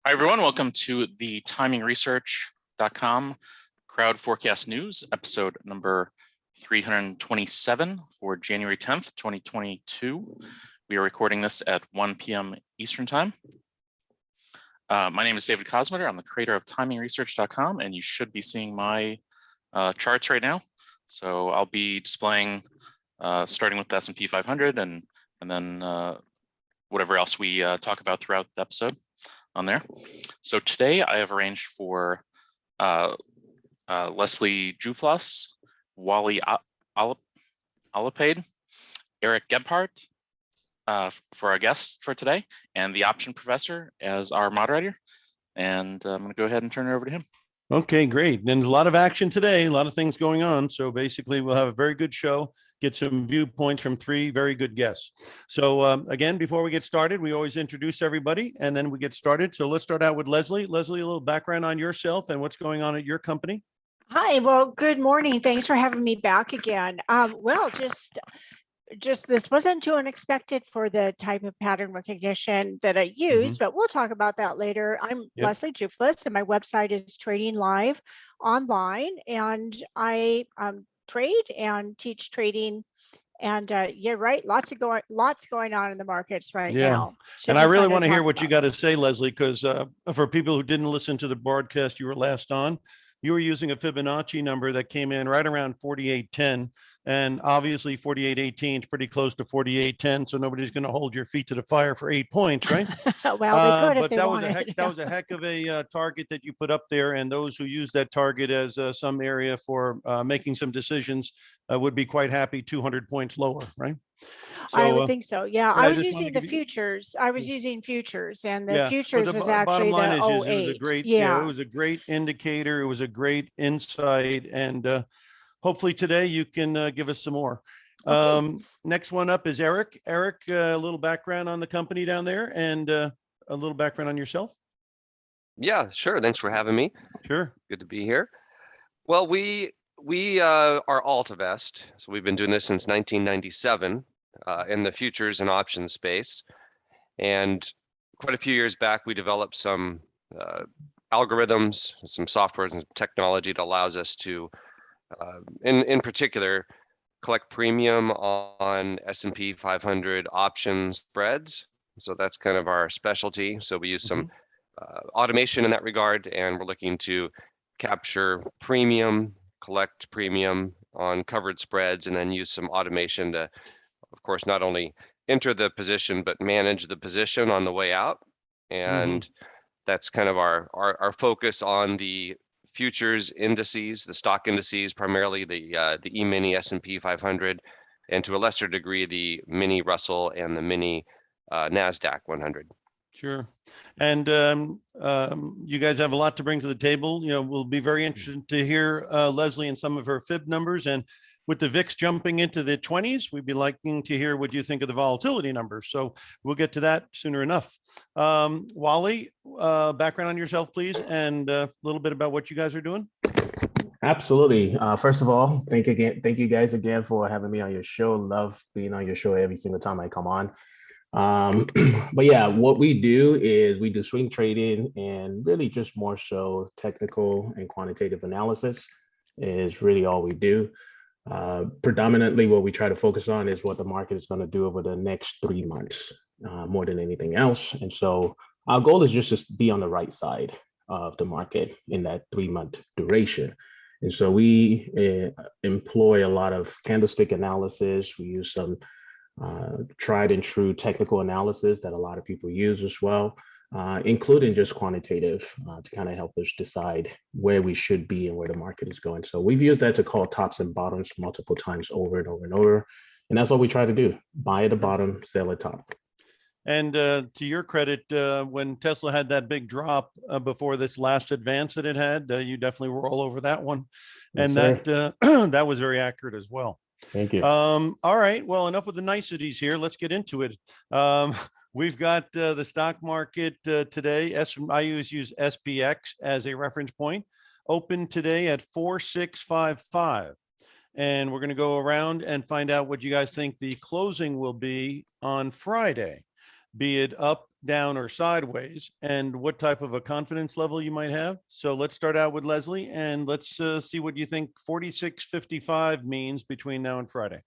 Hi, everyone. Welcome to the TimingResearch.com Crowd Forecast News, episode number 327 for January 10th, 2022. We are recording this at 1 p.m. Eastern Time. My name is David Kosmeter. I'm the creator of TimingResearch.com, and you should be seeing my charts right now. So I'll be displaying, starting with the S&P 500 and then whatever else we talk about throughout the episode on there. So today I have arranged for Leslie Jouflas, Wally Olopade, Erik Gebhard for our guests for today, and the option professor as our moderator. And I'm going to go ahead and turn it over to him. Okay, great. And a lot of action today, a lot of things going on. So basically we'll have a very good show, get some viewpoints from three very good guests. So again, before we get started, we always introduce everybody and then we get started. So let's start out with Leslie. Leslie, a little background on yourself and what's going on at your company. Hi, well, good morning. Thanks for having me back again. Just this wasn't too unexpected for the type of pattern recognition that I use, but we'll talk about that later. I'm Leslie Jouflas, and my website is Trading Live Online, and I trade and teach trading. And you're right, lots going on in the markets right now. And I really want to hear what you got to say, Leslie, because for people who didn't listen to the broadcast you were last on, you were using a Fibonacci number that came in right around 4810, and obviously 4818 is pretty close to 4810, so nobody's going to hold your feet to the fire for 8 points, right? Well, they could if but they that wanted. was a heck of a target that you put up there, and those who use that target as some area for making some decisions would be quite happy 200 points lower, right? So, I would think so. Yeah, I was using the futures. I was using futures, and the futures was actually the 08. It was a great, it was a great indicator. It was a great insight, and hopefully today you can give us some more. Okay. Next one up is Erik. Erik, a little background on the company down there, and a little background on yourself. Yeah, sure. Thanks for having me. Sure. Good to be here. Well, we are AltaVest, so we've been doing this since 1997 in the futures and options space. And quite a few years back, we developed some algorithms, some software and technology that allows us to, in particular, collect premium on S&P 500 option spreads. So that's kind of our specialty. So we use some automation in that regard, and we're looking to capture premium, collect premium on covered spreads, and then use some automation to, of course, not only enter the position, but manage the position on the way out. And that's kind of our focus on the futures indices, the stock indices, primarily the E-mini S&P 500, and to a lesser degree, the mini Russell and the mini NASDAQ 100. Sure. And you guys have a lot to bring to the table. You know, we'll be very interested to hear Leslie and some of her fib numbers. And with the VIX jumping into the 20s, we'd be liking to hear what you think of the volatility numbers. So we'll get to that sooner enough. Wally, background on yourself, please, and a little bit about what you guys are doing. Absolutely. First of all, thank you guys again for having me on your show. Love being on your show every single time I come on. But yeah, what we do is we do swing trading, and really just more so technical and quantitative analysis is really all we do. Predominantly what we try to focus on is what the market is going to do over the next 3 months, more than anything else. And so our goal is just to be on the right side of the market in that 3-month duration. And so we employ a lot of candlestick analysis. We use some tried and true technical analysis that a lot of people use as well, including just quantitative to kind of help us decide where we should be and where the market is going. So we've used that to call tops and bottoms multiple times over and over and over. And that's what we try to do. Buy at the bottom, sell at top. And to your credit, when Tesla had that big drop before this last advance that it had, you definitely were all over that one. And that that was very accurate as well. Thank you. All right. Well, enough with the niceties here. Let's get into it. We've got the stock market today. I use SBUX as a reference point. Open today at 4655. And we're going to go around and find out what you guys think the closing will be on Friday. be it up, down, or sideways, and what type of a confidence level you might have. So let's start out with Leslie, and let's see what you think 46.55 means between now and Friday.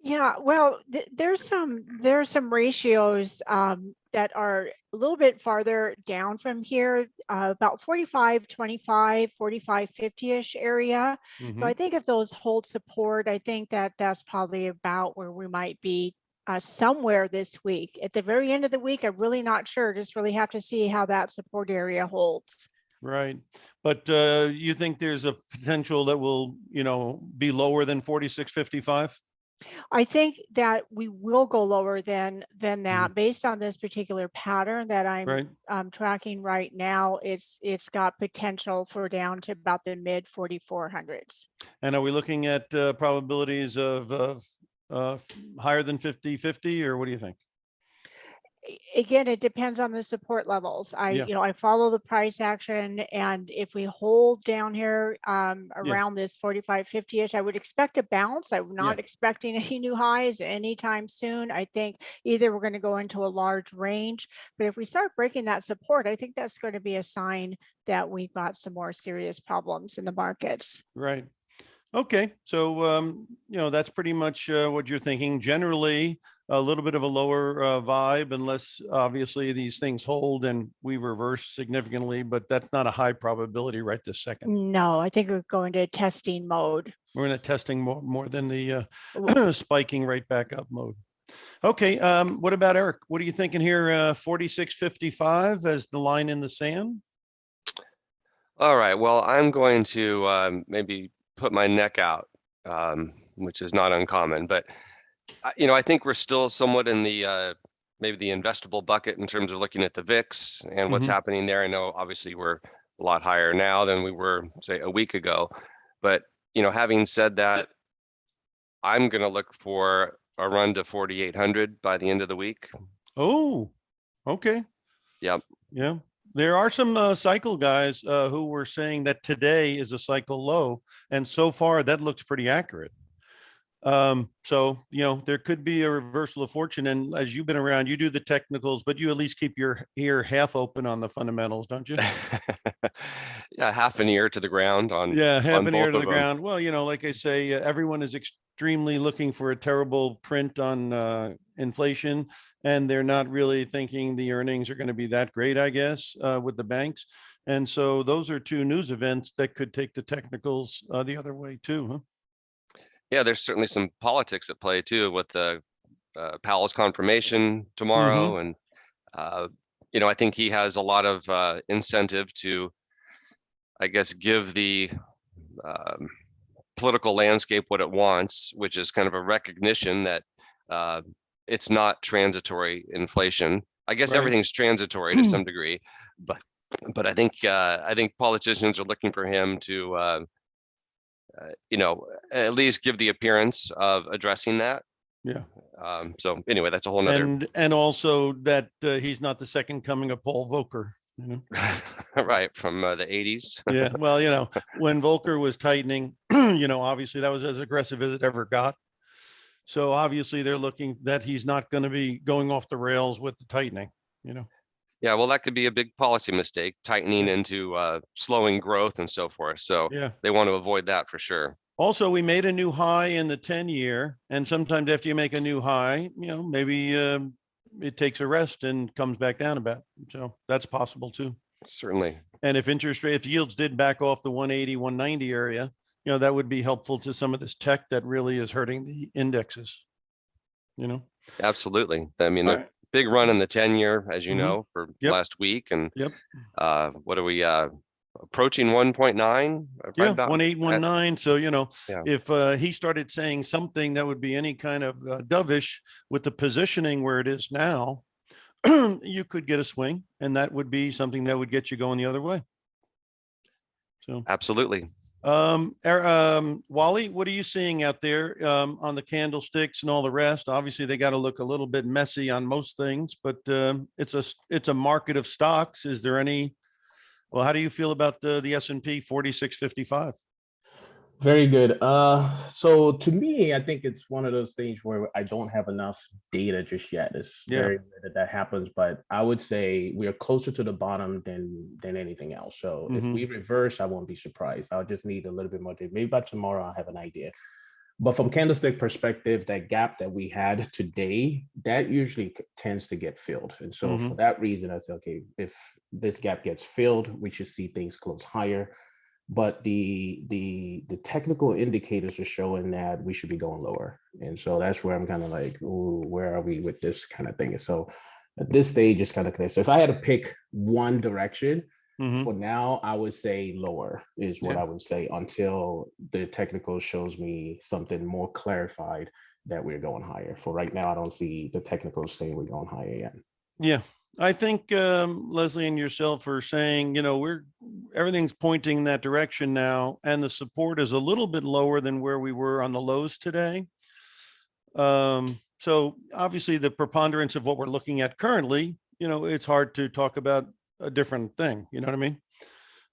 Yeah, well, there's some ratios that are a little bit farther down from here, about 45.25, 45.50-ish area. So I think if those hold support, I think that that's probably about where we might be somewhere this week. At the very end of the week, I'm really not sure. Just really have to see how that support area holds. Right. But you think there's a potential that will, be lower than 46.55? I think that we will go lower than that based on this particular pattern that I'm tracking right now. It's got potential for down to about the mid 4400s. And are we looking at probabilities of higher than 50-50, or what do you think? Again, it depends on the support levels. I follow the price action, and if we hold down here around this 45.50-ish, I would expect a bounce. I'm not expecting any new highs anytime soon. I think either we're going to go into a large range, but if we start breaking that support, I think that's going to be a sign that we've got some more serious problems in the markets. Right. Okay. So, that's pretty much what you're thinking. Generally, a little bit of a lower vibe, unless obviously these things hold and we reverse significantly, but that's not a high probability right this second. No, I think we're going to testing mode. We're in a testing more than the spiking right back up mode. Okay. What about Eric? What are you thinking here? 46.55 as the line in the sand? All right. Well, I'm going to maybe put my neck out, which is not uncommon, but I think we're still somewhat in the maybe the investable bucket in terms of looking at the VIX and what's happening there. I know obviously we're a lot higher now than we were, say, a week ago, but having said that, I'm going to look for a run to 4,800 by the end of the week. Oh, okay. Yep. Yeah. There are some cycle guys who were saying that today is a cycle low, and so far that looks pretty accurate. So, there could be a reversal of fortune. And as you've been around, you do the technicals, but you at least keep your ear half open on the fundamentals, don't you? Yeah, half an ear to the ground on. Yeah, half on an ear both to of the them. ground. Well, like I say, everyone is extremely looking for a terrible print on inflation, and they're not really thinking the earnings are going to be that great, I guess, with the banks. And so those are two news events that could take the technicals the other way too, huh? Yeah, there's certainly some politics at play too with the Powell's confirmation tomorrow, and I think he has a lot of incentive to, I guess, give the political landscape what it wants, which is kind of a recognition that it's not transitory inflation. I guess everything's transitory to some degree, but I think politicians are looking for him to at least give the appearance of addressing that. Yeah. So anyway, that's a whole nother. And also that he's not the second coming of Paul Volcker. Right, from the 80s. Yeah, well, when Volcker was tightening, obviously that was as aggressive as it ever got. So obviously they're looking that he's not going to be going off the rails with the tightening, Yeah, well, that could be a big policy mistake, tightening into slowing growth and so forth. So they want to avoid that for sure. Also, we made a new high in the 10-year, and sometimes after you make a new high, maybe it takes a rest and comes back down a bit. So that's possible too. Certainly. And if if yields did back off the 180, 190 area, that would be helpful to some of this tech that really is hurting the indexes, Absolutely. I mean, the big run in the 10-year, as you know, for last week. And what are we approaching 1.9? Yeah, 1.819. So, if he started saying something that would be any kind of dovish with the positioning where it is now, you could get a swing, and that would be something that would get you going the other way. So absolutely. Wally, what are you seeing out there on the candlesticks and all the rest? Obviously, they got to look a little bit messy on most things, but it's a market of stocks. Is there any? Well, how do you feel about the S&P 46.55? Very good. So to me, I think it's one of those things where I don't have enough data just yet. It's very rare that happens, but I would say we are closer to the bottom than anything else. So if we reverse, I won't be surprised. I'll just need a little bit more data. Maybe by tomorrow I'll have an idea. But from candlestick perspective, that gap that we had today, that usually tends to get filled. And so for that reason, I said, okay, if this gap gets filled, we should see things close higher. But the technical indicators are showing that we should be going lower. And so that's where I'm kind of like, ooh, where are we with this kind of thing? And so at this stage, it's kind of clear. So if I had to pick one direction, for now, I would say lower is what I would say until the technical shows me something more clarified that we're going higher. For right now, I don't see the technical saying we're going higher yet. Yeah. I think Leslie and yourself are saying, you know, everything's pointing in that direction now, and the support is a little bit lower than where we were on the lows today. So obviously the preponderance of what we're looking at currently, you know, it's hard to talk about a different thing, you know what I mean?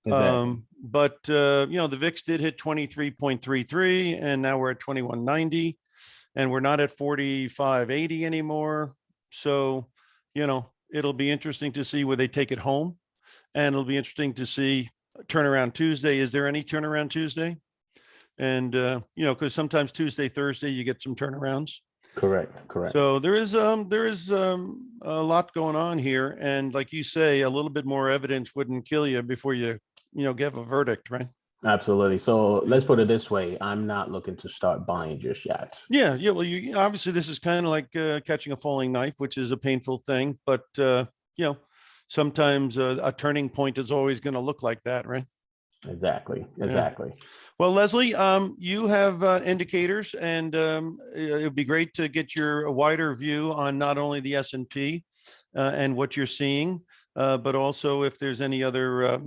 Exactly. But you know, the VIX did hit 23.33 and now we're at 2190 and we're not at 4580 anymore. So, you know, it'll be interesting to see where they take it home, and it'll be interesting to see turnaround Tuesday. Is there any turnaround Tuesday? And you know, because sometimes Tuesday, Thursday, you get some turnarounds. Correct. So there is a lot going on here, and like you say, a little bit more evidence wouldn't kill you before you give a verdict, right? Absolutely. So let's put it this way: I'm not looking to start buying just yet. Yeah. Well, you obviously this is kind of like catching a falling knife, which is a painful thing, but you know, sometimes a turning point is always going to look like that, right? Exactly. Well, Leslie, you have indicators, and it would be great to get your wider view on not only the S&P and what you're seeing, but also if there's any other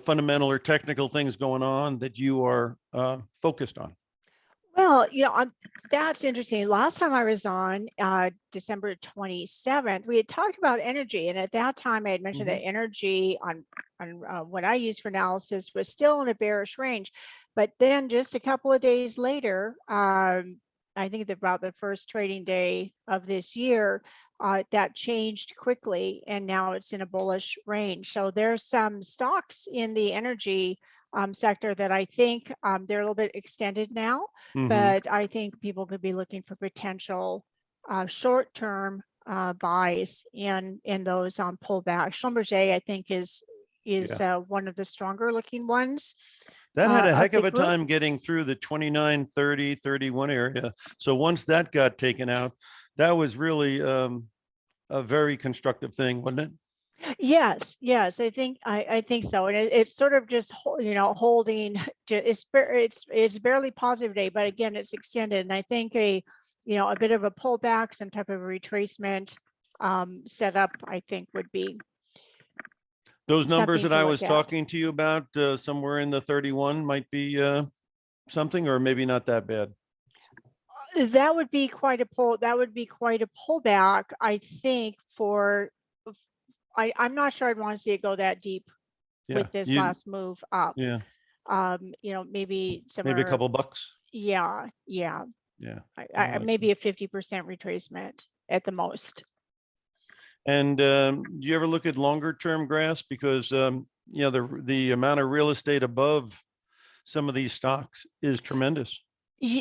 fundamental or technical things going on that you are focused on. Well, that's interesting. Last time I was on December 27th, we had talked about energy. And at that time, I had mentioned that energy on what I use for analysis was still in a bearish range. But then just a couple of days later, I think about the first trading day of this year, that changed quickly. And now it's in a bullish range. So there's some stocks in the energy sector that I think they're a little bit extended now, but I think people could be looking for potential short-term buys in those pullback. Schlumberger, I think, is one of the stronger looking ones. That had a heck of a time getting through the 29, 30, 31 area. So once that got taken out, that was really a very constructive thing, wasn't it? Yes, I think so, and it's sort of just holding. It's barely positive today, but again, it's extended, and I think a bit of a pullback, some type of retracement setup, I think would be those numbers that I was talking to you about, somewhere in the 31 might be something, or maybe not that bad. That would be quite a pull. That would be quite a pullback, I think. I'm not sure I'd want to see it go that deep with this last move up. Yeah. Maybe a couple bucks. Yeah. Maybe a 50% retracement at the most. And do you ever look at longer term graphs? Because the amount of real estate above some of these stocks is tremendous.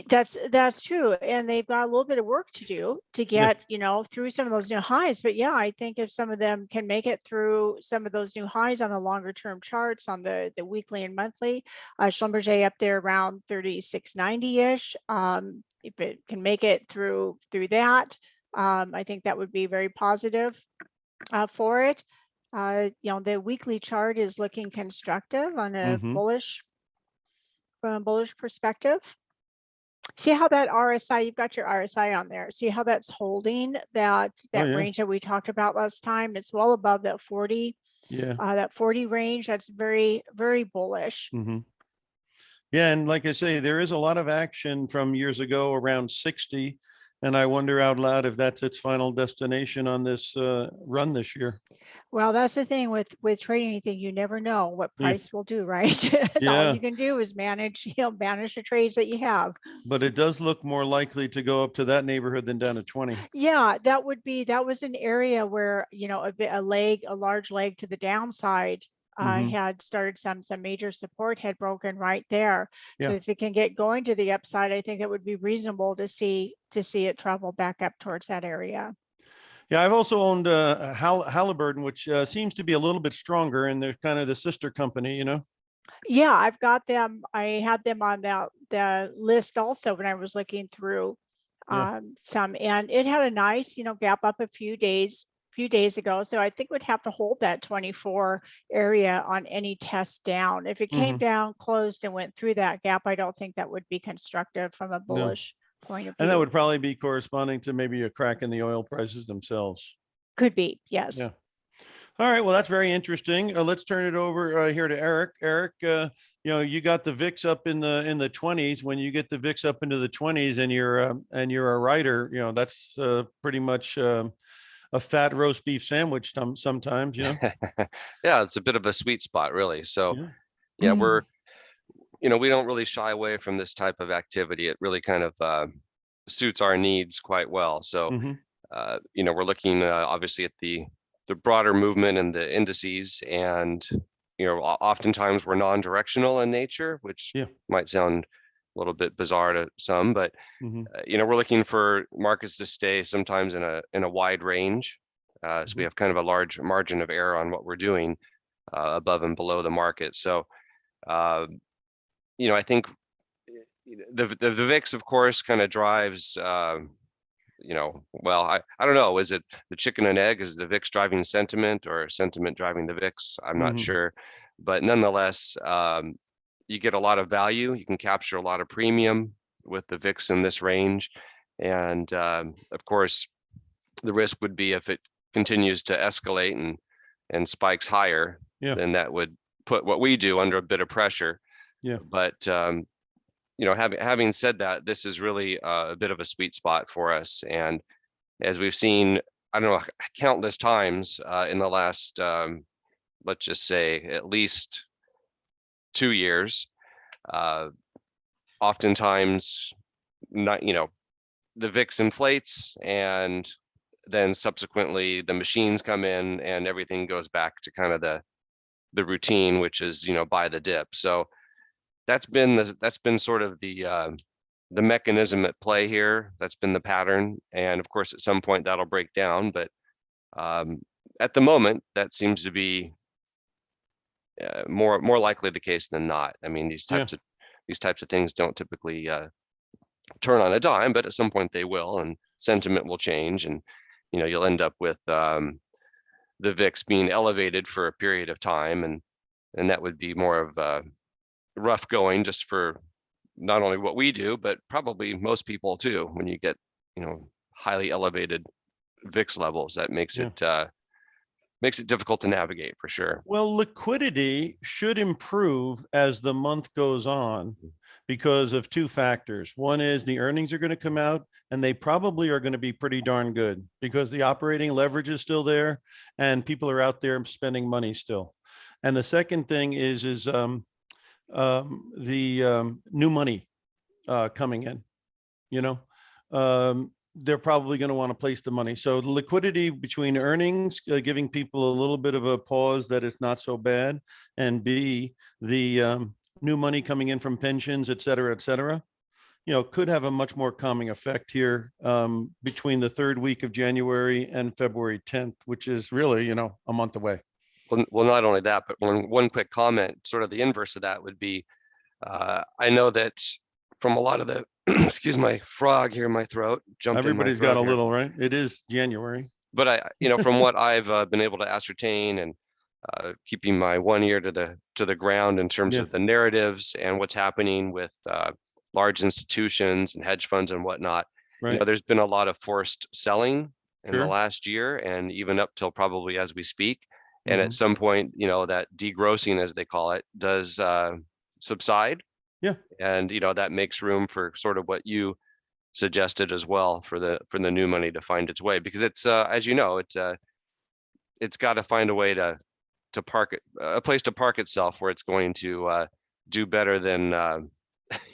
That's true, and they've got a little bit of work to do to get through some of those new highs. But yeah, I think if some of them can make it through some of those new highs on the longer term charts, on the weekly and monthly, Schlumberger up there around 3690-ish. If it can make it through that, I think that would be very positive for it. The weekly chart is looking constructive on a from a bullish perspective. See how that RSI, you've got your RSI on there. See how that's holding that range that we talked about last time. It's well above that 40. Yeah. That 40 range. That's very, very bullish. Yeah, and like I say, there is a lot of action from years ago around 60, And I wonder out loud if that's its final destination on this run this year. Well, that's the thing with trading anything, you never know what Yeah. price will do, right? That's all Yeah. you can do is manage, manage the trades that you have. But it does look more likely to go up to that neighborhood than down to 20. Yeah, that was an area where, a large leg to the downside Mhm. had started some major support had broken right there. So Yeah. if it can get going to the upside, I think it would be reasonable to see it travel back up towards that area. Yeah, I've also owned Halliburton, which seems to be a little bit stronger, and they're kind of the sister company, Yeah, I've got them. I had them on the list also when I was looking through Yeah. some, and it had a nice, gap up a few days ago. So I think we'd have to hold that 24 area on any test down. If it came Mhm. down, closed, and went through that gap, I don't think that would be constructive from a No. bullish point of view. And that would probably be corresponding to maybe a crack in the oil prices themselves. Could be, yes. Yeah. All right. Well, that's very interesting. Let's turn it over here to Erik. Erik, you got the VIX up in the 20s. When you get the VIX up into the 20s and you're a writer, that's pretty much a fat roast beef sandwich sometimes, Yeah, it's a bit of a sweet spot, really. So Yeah. yeah, we don't really shy away from this type of activity. It really kind of suits our needs quite well. So, Mhm. we're looking obviously at the broader movement and the indices, and oftentimes we're non-directional in nature, which Yeah. might sound a little bit bizarre to some, but Mhm. we're looking for markets to stay sometimes in a wide range. So we have kind of a large margin of error on what we're doing above and below the market. So, I think the VIX, of course, kind of drives. Well, I don't know. Is it the chicken and egg? Is the VIX driving sentiment, or sentiment driving the VIX? I'm not Mhm. sure, but nonetheless, you get a lot of value. You can capture a lot of premium with the VIX in this range, and of course, the risk would be if it continues to escalate and spikes higher, Yeah. then that would put what we do under a bit of pressure. Yeah. But having said that, this is really a bit of a sweet spot for us. And as we've seen, I don't know, countless times in the last, let's just say at least 2 years, oftentimes not, the VIX inflates, and then subsequently the machines come in and everything goes back to kind of the routine, which is, buy the dip. So that's been sort of the mechanism at play here. That's been the pattern, and of course, at some point that'll break down. But at the moment, that seems to be more likely the case than not. I mean, these types of things don't typically turn on a dime, but at some point they will, and sentiment will change, and you'll end up with the VIX being elevated for a period of time, and that would be more of rough going just for not only what we do, but probably most people too. When you get, highly elevated VIX levels, that makes it difficult to navigate for sure. Well, liquidity should improve as the month goes on because of two factors. One is the earnings are going to come out, and they probably are going to be pretty darn good because the operating leverage is still there and people are out there spending money still. And the second thing is the new money coming in, they're probably going to want to place the money. So the liquidity between earnings, giving people a little bit of a pause that it's not so bad, and B, the new money coming in from pensions, et cetera, could have a much more calming effect here between the third week of January and February 10th, which is really, a month away. Well, not only that, but one quick comment, sort of the inverse of that would be, I know that from a lot of the, excuse my frog here in my throat, Everybody's got a little, right? It is January. But from what I've been able to ascertain, and keeping my one ear to the ground in terms of the narratives and what's happening with large institutions and hedge funds and whatnot, Right. There's been a lot of forced selling in the Sure. last year, and even up till probably as we speak. And at some point, that degrossing, as they call it, does subside. Yeah. And, that makes room for sort of what you suggested as well for the new money to find its way, because it's as you know, it's got to find a way to park it, a place to park itself where it's going to do better than what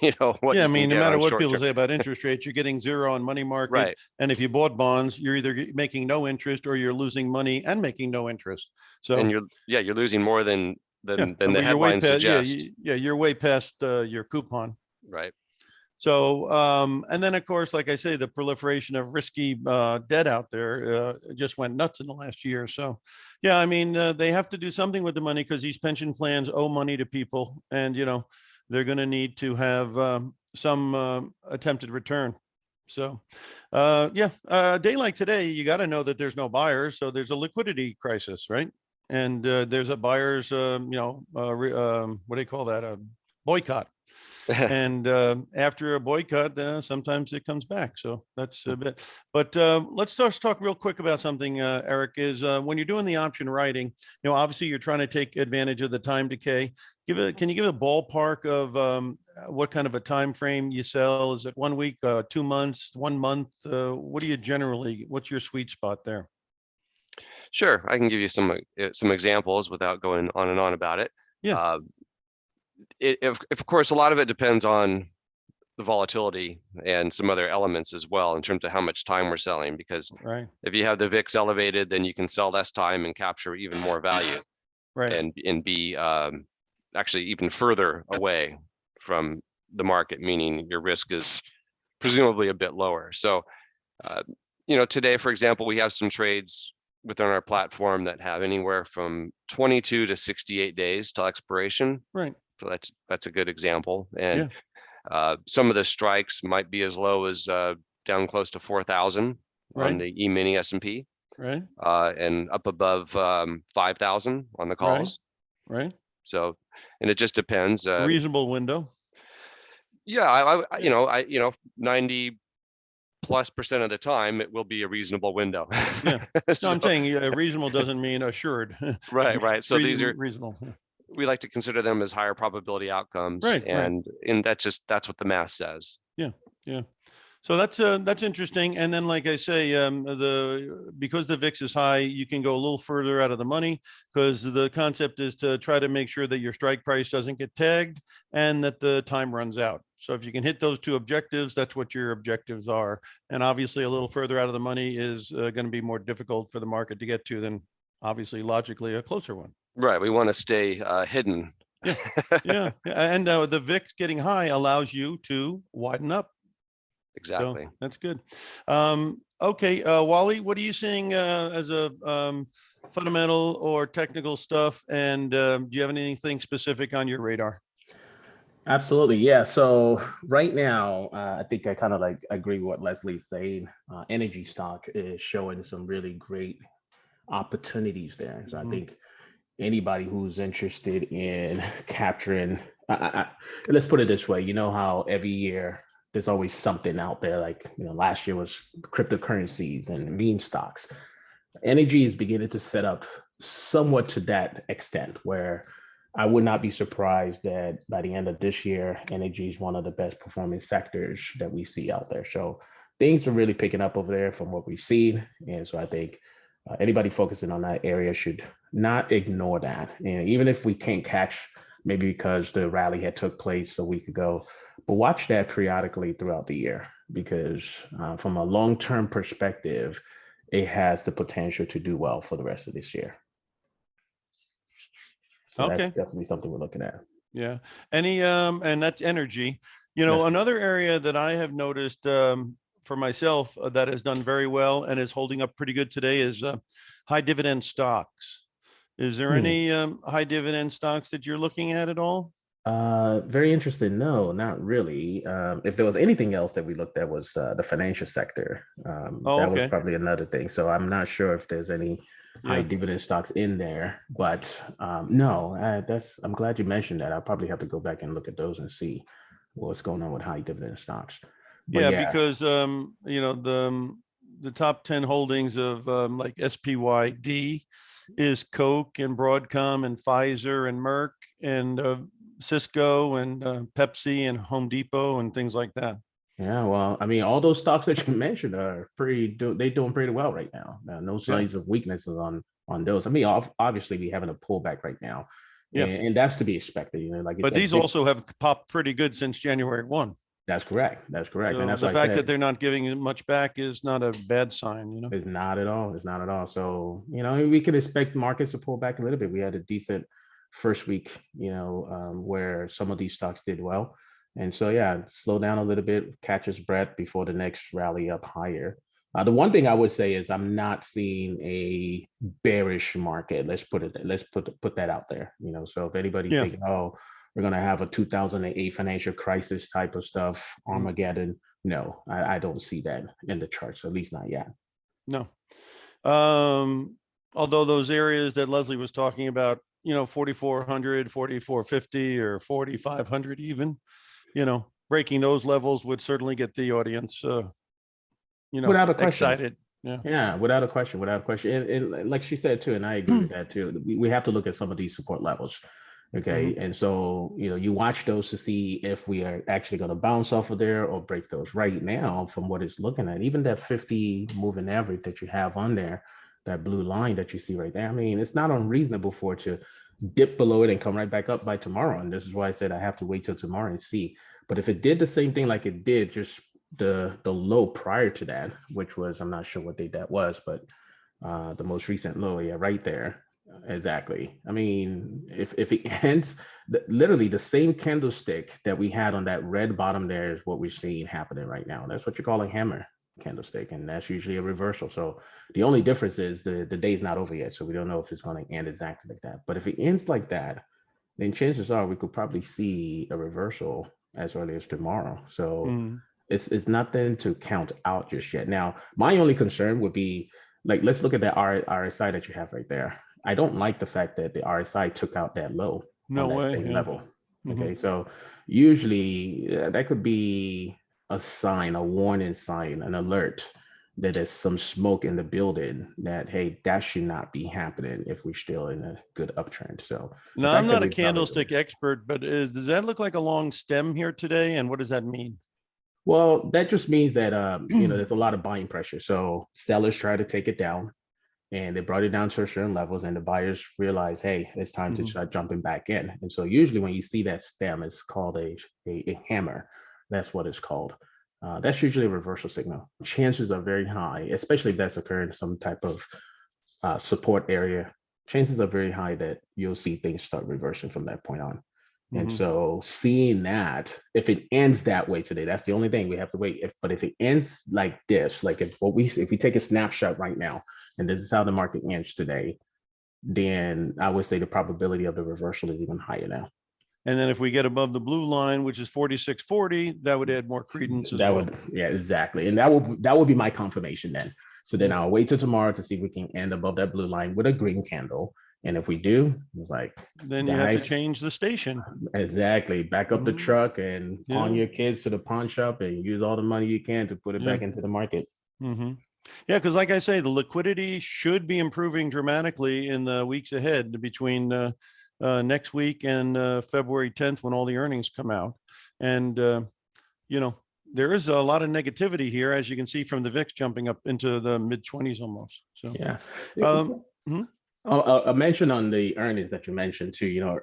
Yeah, I you can mean, no get matter on what short people term. say about interest rates, you're getting zero on money market. Right. And if you bought bonds, you're either making no interest or you're losing money and making no interest. So And you're losing more than but the you're way headlines past, suggest. you're way past your coupon. Right. So, and then of course, like I say, the proliferation of risky debt out there just went nuts in the last year. So, yeah, I mean, they have to do something with the money because these pension plans owe money to people, and they're going to need to have some attempted return. So, yeah, a day like today, you got to know that there's no buyers, so there's a liquidity crisis, right? And there's a buyer's, what do you call that? A boycott. And after a boycott, sometimes it comes back. So that's a bit. But let's just talk real quick about something, Eric, is when you're doing the option writing, obviously you're trying to take advantage of the time decay. Can you give a ballpark of what kind of a time frame you sell? Is it 1 week, 2 months, 1 month? What do you generally, what's your sweet spot there? Sure, I can give you some examples without going on and on about it. Yeah. Of course, a lot of it depends on the volatility and some other elements as well in terms of how much time we're selling, because Right. if you have the VIX elevated, then you can sell less time and capture even more value. Right. And be actually even further away from the market, meaning your risk is presumably a bit lower. So, today, for example, we have some trades within our platform that have anywhere from 22 to 68 days till expiration. Right. So that's a good example. And some of the strikes might be as low as down close to 4,000 on the E-mini S&P. Right. And up above 5,000 on the calls. Right. So, and it just depends. Reasonable window. Yeah, 90+% of the time it will be a reasonable window. Yeah. No, I'm saying reasonable doesn't mean assured. Right. So these are reasonable. We like to consider them as higher probability outcomes, and that's what the math says. Yeah. So that's interesting. And then, like I say, because the VIX is high, you can go a little further out of the money, because the concept is to try to make sure that your strike price doesn't get tagged and that the time runs out. So if you can hit those two objectives, that's what your objectives are. And obviously, a little further out of the money is going to be more difficult for the market to get to than obviously logically a closer one. Right. We want to stay hidden. Yeah. And the VIX getting high allows you to widen up. Exactly. So that's good. Okay, Wally, what are you seeing as a fundamental or technical stuff? And do you have anything specific on your radar? Absolutely. Yeah. So right now, I think I kind of agree with what Leslie's saying. Energy stock is showing some really great opportunities there. So I think anybody who's interested in capturing, let's put it this way, how every year there's always something out there, last year was cryptocurrencies and meme stocks. Energy is beginning to set up somewhat to that extent, where I would not be surprised that by the end of this year, energy is one of the best performing sectors that we see out there. So things are really picking up over there from what we've seen. And so I think anybody focusing on that area should not ignore that. And even if we can't catch, maybe because the rally had took place a week ago, but watch that periodically throughout the year, because from a long-term perspective, it has the potential to do well for the rest of this year. So okay. That's definitely something we're looking at. Yeah. And that's energy. Another area that I have noticed for myself that has done very well and is holding up pretty good today is high dividend stocks. Is there any high dividend stocks that you're looking at all? Very interesting. No, not really. If there was anything else that we looked at was the financial sector. That was probably another thing. So I'm not sure if there's any high dividend stocks in there, but no, I'm glad you mentioned that. I'll probably have to go back and look at those and see what's going on with high dividend stocks. But because the top 10 holdings of like SPYD is Coke and Broadcom and Pfizer and Merck and Cisco and Pepsi and Home Depot and things like that. Yeah, well, I mean, all those stocks that you mentioned are they're doing pretty well right now. No signs of weaknesses on those. I mean, obviously we having a pullback right now, Yeah. and that's to be expected. You know, like you But said, these also have popped pretty good since January 1. that's correct. That's correct, and So that's the why I fact that said they're not giving much back is not a bad sign, you know. it's not at all. It's not at all. So you know, we could expect markets to pull back a little bit. We had a decent first week, you know, where some of these stocks did well. And so, yeah, slow down a little bit, catch its breath before the next rally up higher. The one thing I would say is I'm not seeing a bearish market. Let's put that out there. You know, so if anybody's Yeah. thinking, oh, we're gonna have a 2008 financial crisis type of stuff, Armageddon. No, I don't see that in the charts, at least not yet. No. Although those areas that Leslie was talking about, you know, 4,400, 4,450, or 4,500 even, you know, breaking those levels would certainly get the audience, you know, Without a question. excited. Yeah, without a question, And like she said too, and I agree with that too. We have to look at some of these support levels. Okay. And so, you know, you watch those to see if we are actually going to bounce off of there or break those. Right now, from what it's looking at, even that 50 moving average that you have on there, that blue line that you see right there. I mean, it's not unreasonable for it to dip below it and come right back up by tomorrow. And this is why I said I have to wait till tomorrow and see. But if it did the same thing like it did just the low prior to that, which was, I'm not sure what date that was, but the most recent low, yeah, right there. Exactly. I mean, if it ends, literally the same candlestick that we had on that red bottom there is what we're seeing happening right now. That's what you call a hammer candlestick, and that's usually a reversal. So the only difference is the day's not over yet, so we don't know if it's going to end exactly like that. But if it ends like that, then chances are we could probably see a reversal as early as tomorrow. So it's nothing to count out just yet. Now, my only concern would be, like, let's look at that RSI that you have right there. I don't like the fact that the RSI took out that low No on that way. same level. Okay, so usually that could be a sign, a warning sign, an alert that there's some smoke in the building, that, hey, that should not be happening if we're still in a good uptrend. So now, I'm not a candlestick expert, but does that look like a long stem here today? And what does that mean? Well, that just means that you know, there's a lot of buying pressure. So sellers try to take it down, and they brought it down to certain levels, and the buyers realize, hey, it's time to start jumping back in. And so usually when you see that stem, it's called a hammer. That's what it's called. That's usually a reversal signal. Chances are very high, especially if that's occurring in some type of support area. Chances are very high that you'll see things start reversing from that point on. And so seeing that, if it ends that way today, that's the only thing we have to wait. But if it ends like this, like if we take a snapshot right now, and this is how the market ends today, then I would say the probability of the reversal is even higher now. And then if we get above the blue line, which is 4640, that would add more credence as well. Yeah, exactly. And that would be my confirmation then. So then I'll wait till tomorrow to see if we can end above that blue line with a green candle. And if we do, it's like, then you have to change the station. Exactly. Back up the truck and pawn your kids to the pawn shop and use all the money you can to put it back into the market. Yeah, because like I say, the liquidity should be improving dramatically in the weeks ahead between next week and February 10th, when all the earnings come out. And, you know, there is a lot of negativity here, as you can see from the VIX jumping up into the mid 20s almost. So, yeah. A mention on the earnings that you mentioned too. You know,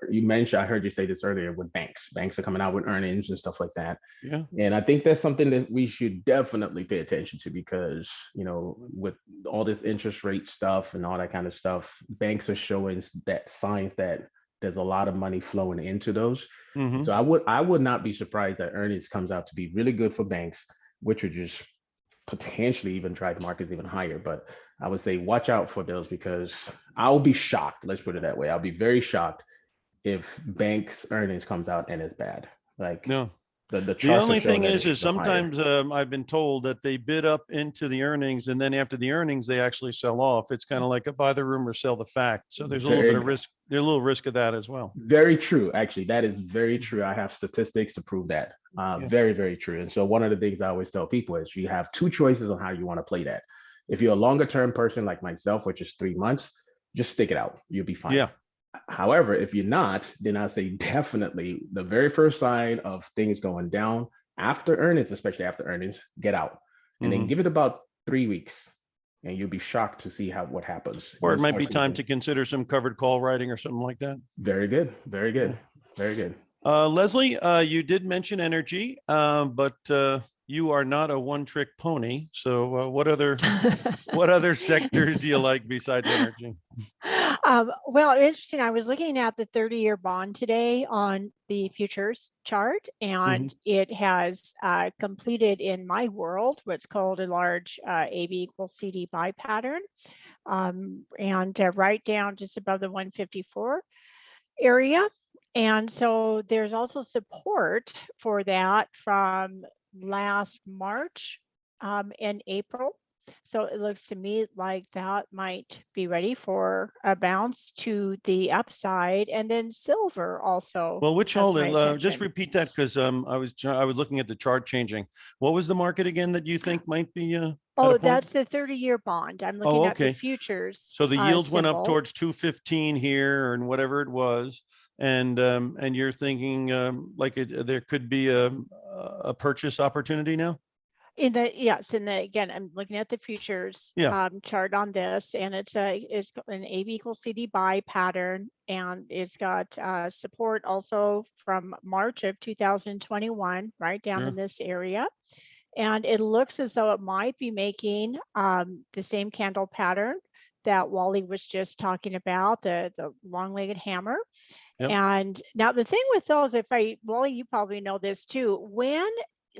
I heard you say this earlier with banks. Banks are coming out with earnings and stuff like that. Yeah. And I think that's something that we should definitely pay attention to, because, you know, with all this interest rate stuff and all that kind of stuff, banks are showing that signs that there's a lot of money flowing into those. So I would not be surprised that earnings comes out to be really good for banks, which would just potentially even drive markets even higher. But I would say watch out for those, because I'll be shocked. Let's put it that way. I'll be very shocked if banks earnings comes out and it's bad. Like, no. The only thing is sometimes I've been told that they bid up into the earnings, and then after the earnings, they actually sell off. It's kind of like a buy the rumor, sell the fact. So there's a little bit of risk. There's a little risk of that as well. Very true. Actually, that is very true. I have statistics to prove that. Very, very true. And so one of the things I always tell people is you have two choices on how you want to play that. If you're a longer term person like myself, which is 3 months, just stick it out. You'll be fine. Yeah. However, if you're not, then I say definitely the very first sign of things going down, after earnings, especially after earnings, get out and then give it about 3 weeks, and you'll be shocked to see what happens. Or it You'll might start be time seeing- to consider some covered call writing or something like that. Very good. Very good. Very good. Leslie, you did mention energy, but you are not a one-trick pony. So what other sectors do you like besides energy? Well, interesting. I was looking at the 30-year bond today on the futures chart, and it has completed in my world what's called a large AB equals CD buy pattern, and right down just above the 154 area. And so there's also support for that from last March and April. So it looks to me like that might be ready for a bounce to the upside, and then silver also. Well, which has hold my it? Just attention. repeat that, because I was looking at the chart changing. What was the market again that you think might be? At a Oh, point? that's the 30-year bond. I'm looking at okay. the futures. So the yields went up symbol. towards 215 here, and whatever it was, and you're thinking there could be a purchase opportunity now. Yes, again, I'm looking at the futures chart on this, and it's an AB equals CD buy pattern, and it's got support also from March of 2021, right down in this area. And it looks as though it might be making the same candle pattern that Wally was just talking about, the long-legged hammer. Yep. And now the thing with those, Wally, you probably know this too, when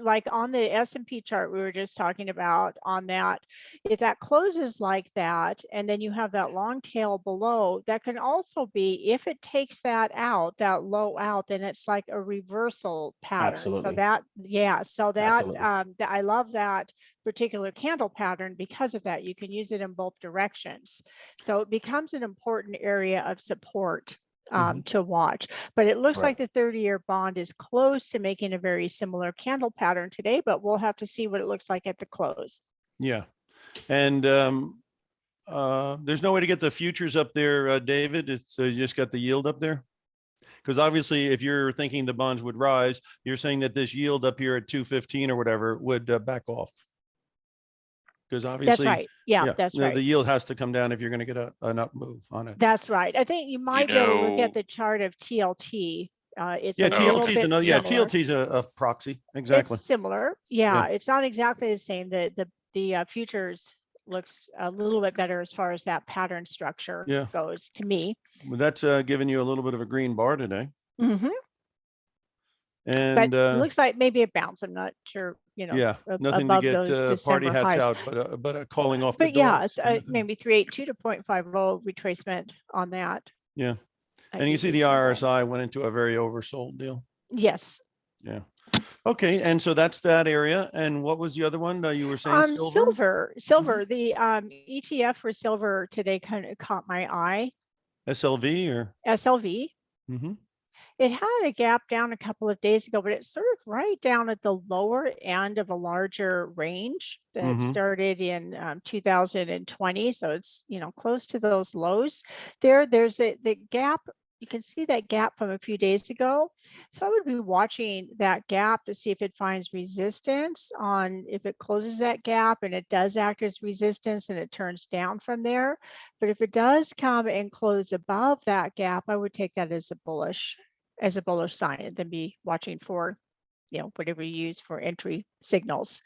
like on the S&P chart we were just talking about on that, if that closes like that, and then you have that long tail below, that can also be, if it takes that low out, then it's like a reversal pattern. Absolutely. So that, Absolutely. I love that particular candle pattern because of that. You can use it in both directions. So it becomes an important area of support to watch. But it looks like the 30-year bond is close to making a very similar candle pattern today, but we'll have to see what it looks like at the close. Yeah. And there's no way to get the futures up there, David. It's you just got the yield up there. Because obviously, if you're thinking the bonds would rise, you're saying that this yield up here at 215 or whatever would back off. Because obviously, that's right. Yeah, that's right. The yield has to come down if you're going to get an up move on it. That's right. I think you might be able to look at the chart of TLT. It's TLT is another. Yeah, TLT is a proxy. Exactly. It's similar. Yeah, it's not exactly the same. The futures looks a little bit better as far as that pattern structure goes to me. Well, that's giving you a little bit of a green bar today. And but it looks like maybe a bounce. I'm not sure, nothing to get party hats highs. out, but a calling off but the door. Maybe 382 to 0.50 retracement on that. Yeah. And you see the RSI went into a very oversold deal. Yes. Yeah. Okay. And so that's that area. And what was the other one you were saying? Silver. The ETF for silver today kind of caught my eye. SLV or SLV. It had a gap down a couple of days ago, but it's sort of right down at the lower end of a larger range that started in 2020. So it's, close to those lows. There's the gap. You can see that gap from a few days ago. So I would be watching that gap to see if it finds resistance if it closes that gap and it does act as resistance and it turns down from there. But if it does come and close above that gap, I would take that as a bullish sign, and then be watching for, whatever you use for entry signals.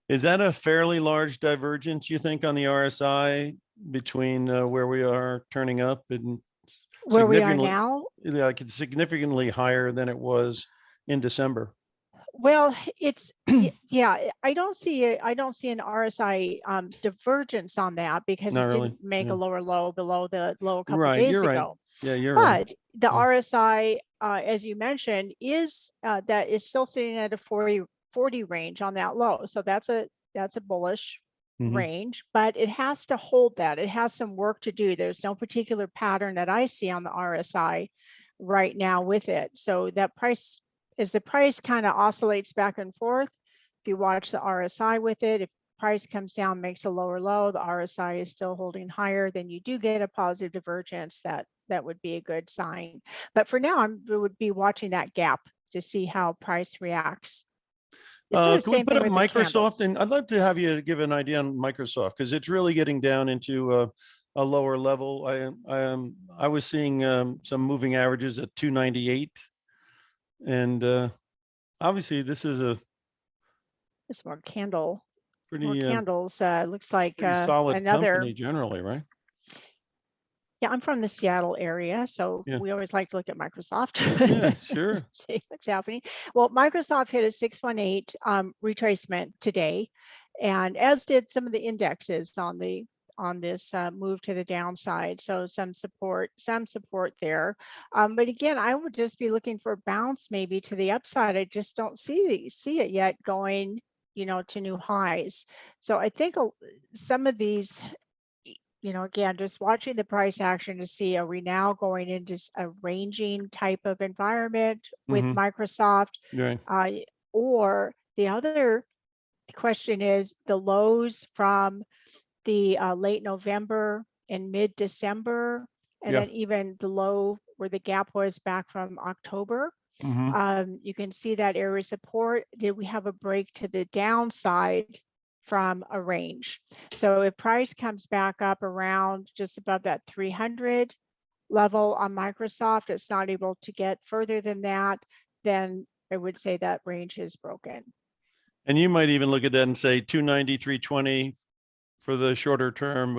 Is that a fairly large divergence, you think, on the RSI between where we are turning up and where we are now? Like it's significantly higher than it was in December. Well, it's I don't see an RSI divergence on that because it didn't make a lower low below the low a couple of days ago. Yeah, you're right. But the RSI, as you mentioned, is still sitting at a 40 range on that low. So that's a bullish range, but it has to hold that. It has some work to do. There's no particular pattern that I see on the RSI right now with it. So that price, as the price kind of oscillates back and forth, if you watch the RSI with it, if price comes down, makes a lower low, the RSI is still holding higher, then you do get a positive divergence. That would be a good sign. But for now, I would be watching that gap to see how price reacts. It's sort of Can we same put thing up with the Microsoft? candles. And I'd love to have you give an idea on Microsoft because it's really getting down into a lower level. I was seeing some moving averages at 298, and obviously this is a It's more candles. Looks like pretty solid another. company generally, right? Yeah, I'm from the Seattle area, so Yeah. we always like to look at Microsoft. Yeah, sure. See what's happening. Well, Microsoft hit a 618 retracement today, and as did some of the indexes on this move to the downside. So some support there. But again, I would just be looking for a bounce maybe to the upside. I just don't see it yet going, to new highs. So I think some of these, again, just watching the price action to see, are we now going into a ranging type of environment with Mhm. Microsoft? Right. Or the other question is the lows from the late November and mid-December, and Yeah. then even the low where the gap was back from October. Mhm. You can see that area of support. Did we have a break to the downside from a range? So if price comes back up around just above that 300 level on Microsoft, it's not able to get further than that, then I would say that range is broken. And you might even look at that and say 290, 320 for the shorter term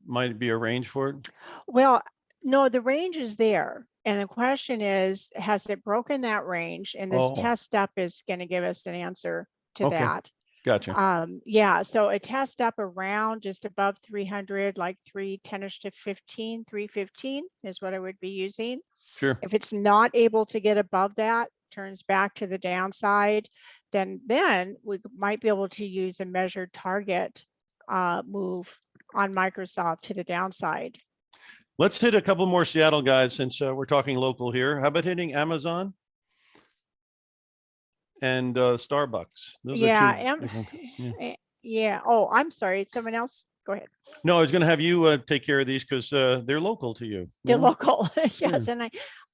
might be a range for it. Well, no, the range is there. And the question is, has it broken that range? And this Oh. test up is going to give us an answer to Okay. that. Gotcha. Yeah, so a test up around just above 300, like 310ish to 15, 315 is what I would be using. Sure. If it's not able to get above that, turns back to the downside, then we might be able to use a measured target move on Microsoft to the downside. Let's hit a couple more Seattle guys since we're talking local here. How about hitting Amazon and Starbucks? Those are two. Yeah. Oh, I'm sorry. Someone else. Go ahead. No, I was going to have you take care of these because they're local to you. They're local. Yes. Yeah.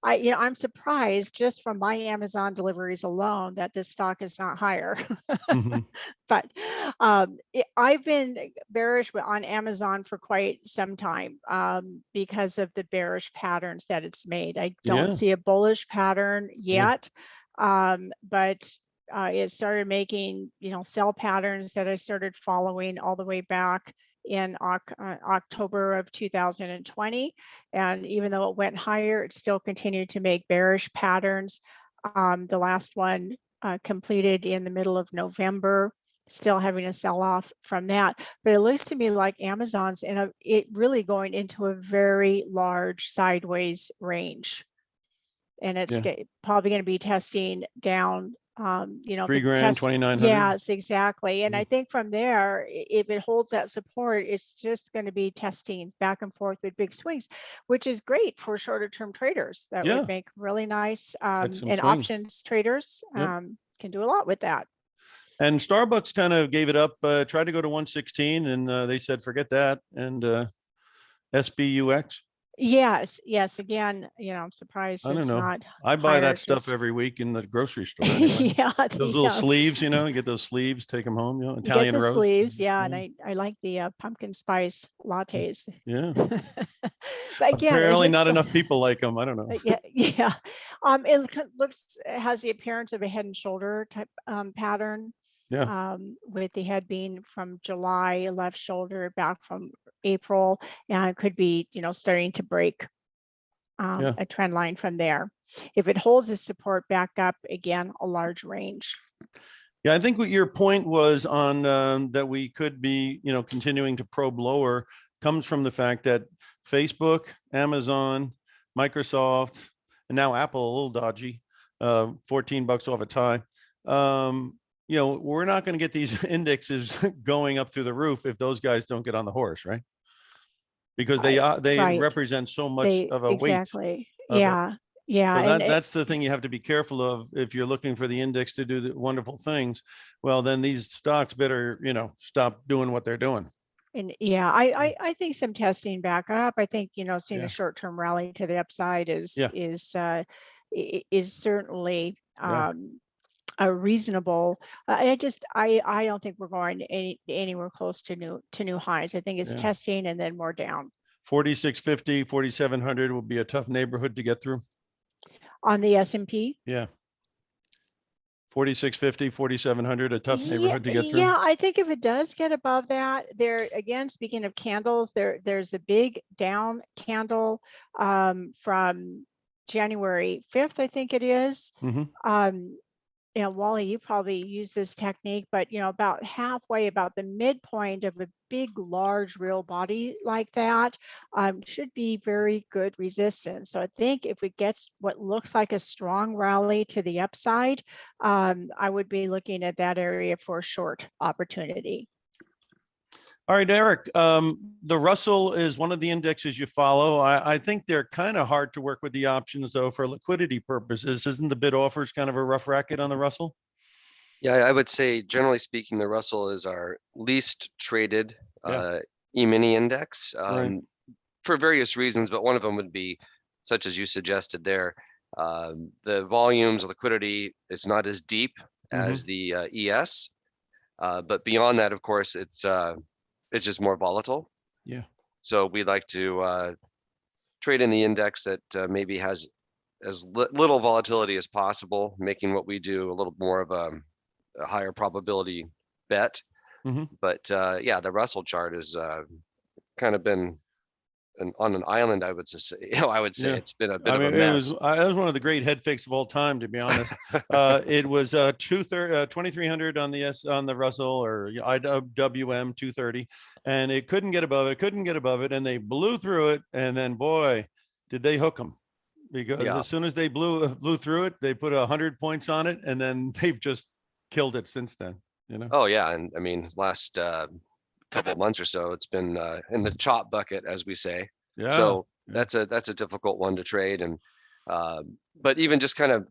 And I'm surprised just from my Amazon deliveries alone that this stock is not higher. Mhm. But I've been bearish on Amazon for quite some time because of the bearish patterns that it's made. I don't Yeah. see a bullish pattern yet, but it started making, sell patterns that I started following all the way back in October of 2020. And even though it went higher, it still continued to make bearish patterns. The last one completed in the middle of November, still having a sell-off from that. But it looks to me like Amazon's it really going into a very large sideways range. And it's probably going to be testing down, $3,000, 2,900. Yes, exactly. And I think from there, if it holds that support, it's just going to be testing back and forth with big swings, which is great for shorter term traders. That would make really nice. And swings. options traders can do a lot with that. And Starbucks kind of gave it up, tried to go to 116 and they said, forget that. And SBUX. Yes. Again, I'm surprised I don't it's know. not. I buy that higher, stuff just- every week in the grocery store. Anyway. Yeah. Those little sleeves, you get those sleeves, take them home, Italian Get the roast. sleeves, and I like the pumpkin spice lattes. Yeah. But again, apparently not enough people like them. I don't know. Yeah. It has the appearance of a head and shoulder type pattern. Yeah. With the head being from July, left shoulder back from April, and it could be, starting to break a trend line from there. If it holds the support back up, again, a large range. Yeah, I think what your point was on that we could be, continuing to probe lower comes from the fact that Facebook, Amazon, Microsoft, and now Apple, a little dodgy, $14 off its high. We're not going to get these indexes going up through the roof if those guys don't get on the horse, right? Because they represent so much of a weight. Exactly. Yeah. So that's the thing you have to be careful of if you're looking for the index to do the wonderful things. Well, then these stocks better, stop doing what they're doing. And I think some testing back up. I think, seeing a short-term rally to the upside is certainly a reasonable, I don't think we're going anywhere close to new highs. I think it's Yeah. testing and then more down. 4650, 4700 will be a tough neighborhood to get through. On the S&P? Yeah. 4650, 4700, a tough neighborhood to get through. Yeah, I think if it does get above that, there again, speaking of candles, there's a big down candle from January 5th, I think it is. Mhm. Wally, you probably use this technique, but about halfway, about the midpoint of a big, large, real body like that should be very good resistance. So I think if it gets what looks like a strong rally to the upside, I would be looking at that area for a short opportunity. All right, Eric, the Russell is one of the indexes you follow. I think they're kind of hard to work with the options, though, for liquidity purposes. Isn't the bid offers kind of a rough racket on the Russell? Yeah, I would say generally speaking, the Russell is our least traded Yeah. E-mini index Right. for various reasons, but one of them would be such as you suggested there. The volumes of liquidity is not as deep as the ES, but beyond that, of course, it's just more volatile. Yeah. So we like to trade in the index that maybe has as little volatility as possible, making what we do a little more of a higher probability bet. But yeah, the Russell chart has kind of been on an island, I would just say. I would say it's been a bit of a mess. It was one of the great head fakes of all time, to be honest. It was 2300 on the Russell, or IWM 230, and it couldn't get above it, and they blew through it, and then boy, did they hook them, because as soon as they blew through it, they put 100 points on it, and then they've just killed it since then. Oh yeah, and I mean last couple of months or so, it's been in the chop bucket, as we say. Yeah. So that's a difficult one to trade. And but even just kind of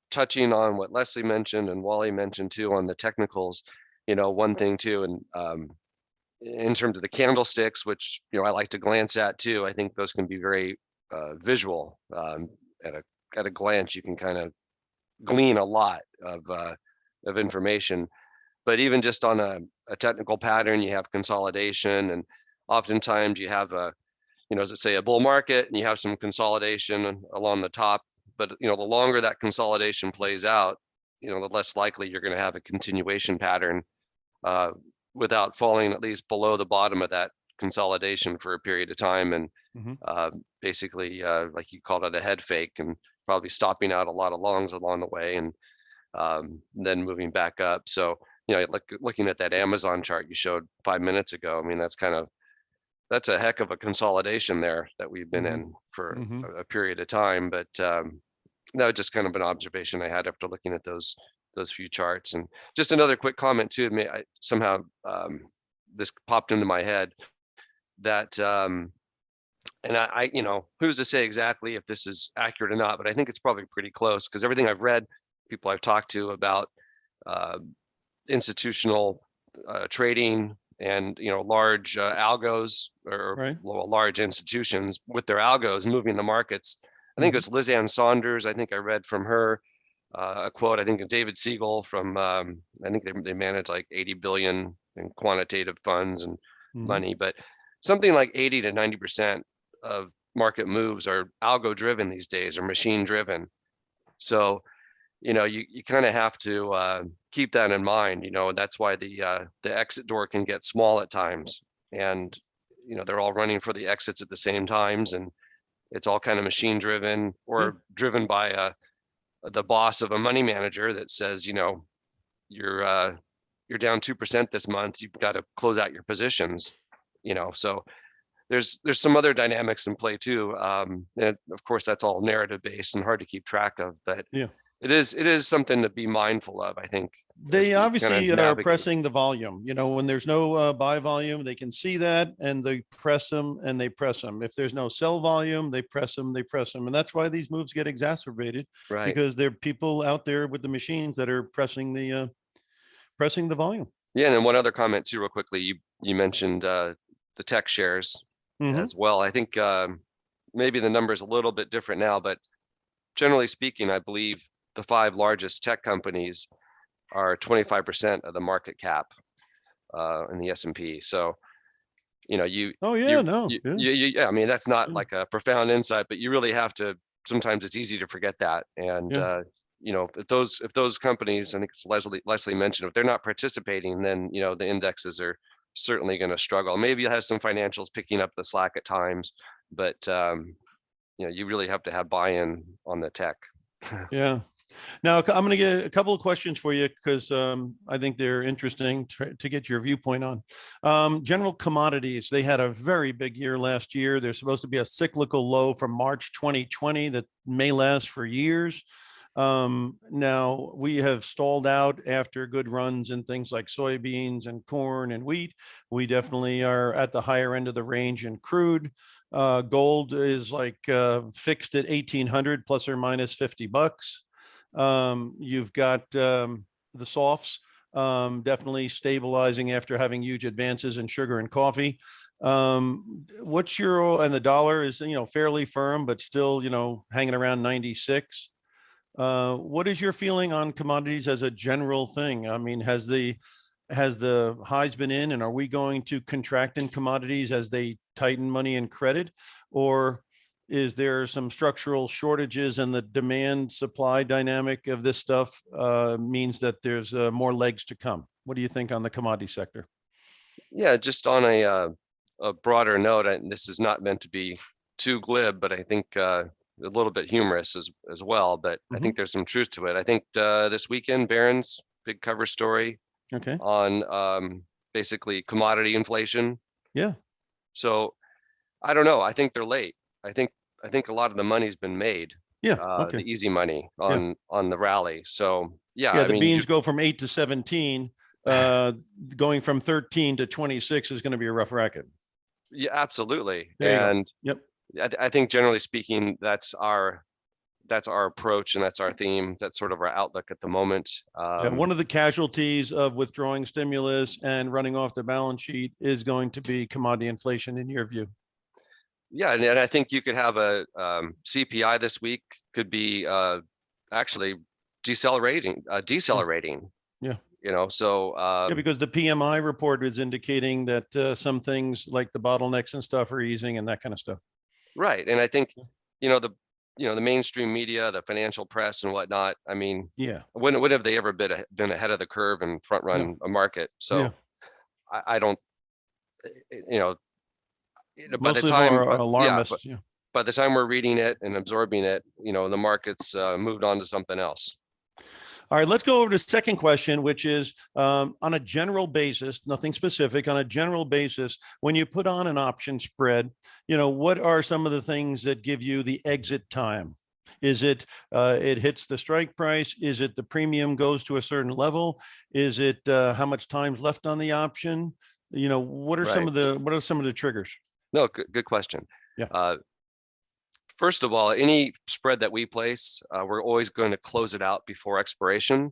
touching on what Leslie mentioned and Wally mentioned too on the technicals, one thing too, and in terms of the candlesticks, which I like to glance at too. I think those can be very visual. At a glance, you can kind of glean a lot of information. But even just on a technical pattern, you have consolidation, and oftentimes you have let's say a bull market, and you have some consolidation along the top. But the longer that consolidation plays out, the less likely you're going to have a continuation pattern without falling at least below the bottom of that consolidation for a period of time, and basically, like you called it, a head fake, and probably stopping out a lot of longs along the way, and then moving back up. So looking at that Amazon chart you showed 5 minutes ago, I mean, that's a heck of a consolidation there that we've been in for a period of time. But that was just kind of an observation I had after looking at those few charts. And just another quick comment too, somehow this popped into my head that, and I who's to say exactly if this is accurate or not, but I think it's probably pretty close, because everything I've read, people I've talked to about institutional trading and large algos, or large institutions with their algos moving the markets. I think it's Liz Ann Saunders. I think I read from her a quote, I think of David Siegel from I think they manage like 80 billion in quantitative funds and money, but something like 80 to 90% of market moves are algo driven these days, or machine driven. So you kind of have to keep that in mind, and that's why the exit door can get small at times, and they're all running for the exits at the same times, and it's all kind of machine driven, or driven by the boss of a money manager that says, you're down 2% this month, you've got to close out your positions, so there's some other dynamics in play too, and of course that's all narrative based and hard to keep track of, but it is something to be mindful of, I think. They obviously are pressing the volume. When there's no buy volume, they can see that, and they press them and they press them. If there's no sell volume, they press them, and that's why these moves get exacerbated, right? Because there are people out there with the machines that are pressing the volume. Yeah, and then one other comment too, real quickly. You mentioned the tech shares as well. I think maybe the number is a little bit different now, but generally speaking, I believe the 5 largest tech companies are 25% of the market cap in the S&P. So, you know, Oh yeah, no, yeah. yeah, I mean, that's not Yeah. like a profound insight, but you really have to, sometimes it's easy to forget that. And, Yeah. you know, if those companies, I think it's Leslie mentioned, if they're not participating, then, you know, the indexes are certainly going to struggle. Maybe you'll have some financials picking up the slack at times, but, you know, you really have to have buy-in on the tech. Yeah. Now, I'm going to get a couple of questions for you because I think they're interesting to get your viewpoint on. General Commodities, they had a very big year last year. There's supposed to be a cyclical low from March 2020 that may last for years. Now, we have stalled out after good runs in things like soybeans and corn and wheat. We definitely are at the higher end of the range in crude. Gold is like fixed at 1,800 plus or minus $50. You've got the softs definitely stabilizing after having huge advances in sugar and coffee. What's your, and the dollar is, you know, fairly firm, but still, you know, hanging around 96. What is your feeling on commodities as a general thing? I mean, has the highs been in, and are we going to contract in commodities as they tighten money and credit, or is there some structural shortages and the demand supply dynamic of this stuff means that there's more legs to come? What do you think on the commodity sector? Yeah, just on a broader note, and this is not meant to be too glib, but I think a little bit humorous as well, but I think there's some truth to it. I think this weekend, Barron's big cover story on basically commodity inflation. Yeah. So I don't know. I think they're late. I think a lot of the money's been made. Yeah. The easy money on the rally. So yeah. Yeah, I the mean, beans go from 8 to 17. Going from 13 to 26 is going to be a rough racket. Yeah, absolutely. There And you go. Yep. I think generally speaking, that's our approach and that's our theme. That's sort of our outlook at the moment. Yeah, one of the casualties of withdrawing stimulus and running off the balance sheet is going to be commodity inflation, in your view. Yeah, and I think you could have a CPI this week could be actually decelerating. Yeah. You know, so yeah, because the PMI report is indicating that some things like the bottlenecks and stuff are easing and that kind of stuff. Right, and I think the mainstream media, the financial press, and whatnot. I mean, yeah, when have they ever been ahead of the curve and front run a market? So I don't, by the time, alarmist. By the time we're reading it and absorbing it, the market's moved on to something else. All right, let's go over to the second question, which is on a general basis, nothing specific, on a general basis, when you put on an option spread, what are some of the things that give you the exit time? Is it it hits the strike price? Is it the premium goes to a certain level? Is it how much time's left on the option? What are some of the triggers? No, good question. Yeah. First of all, any spread that we place, we're always going to close it out before expiration,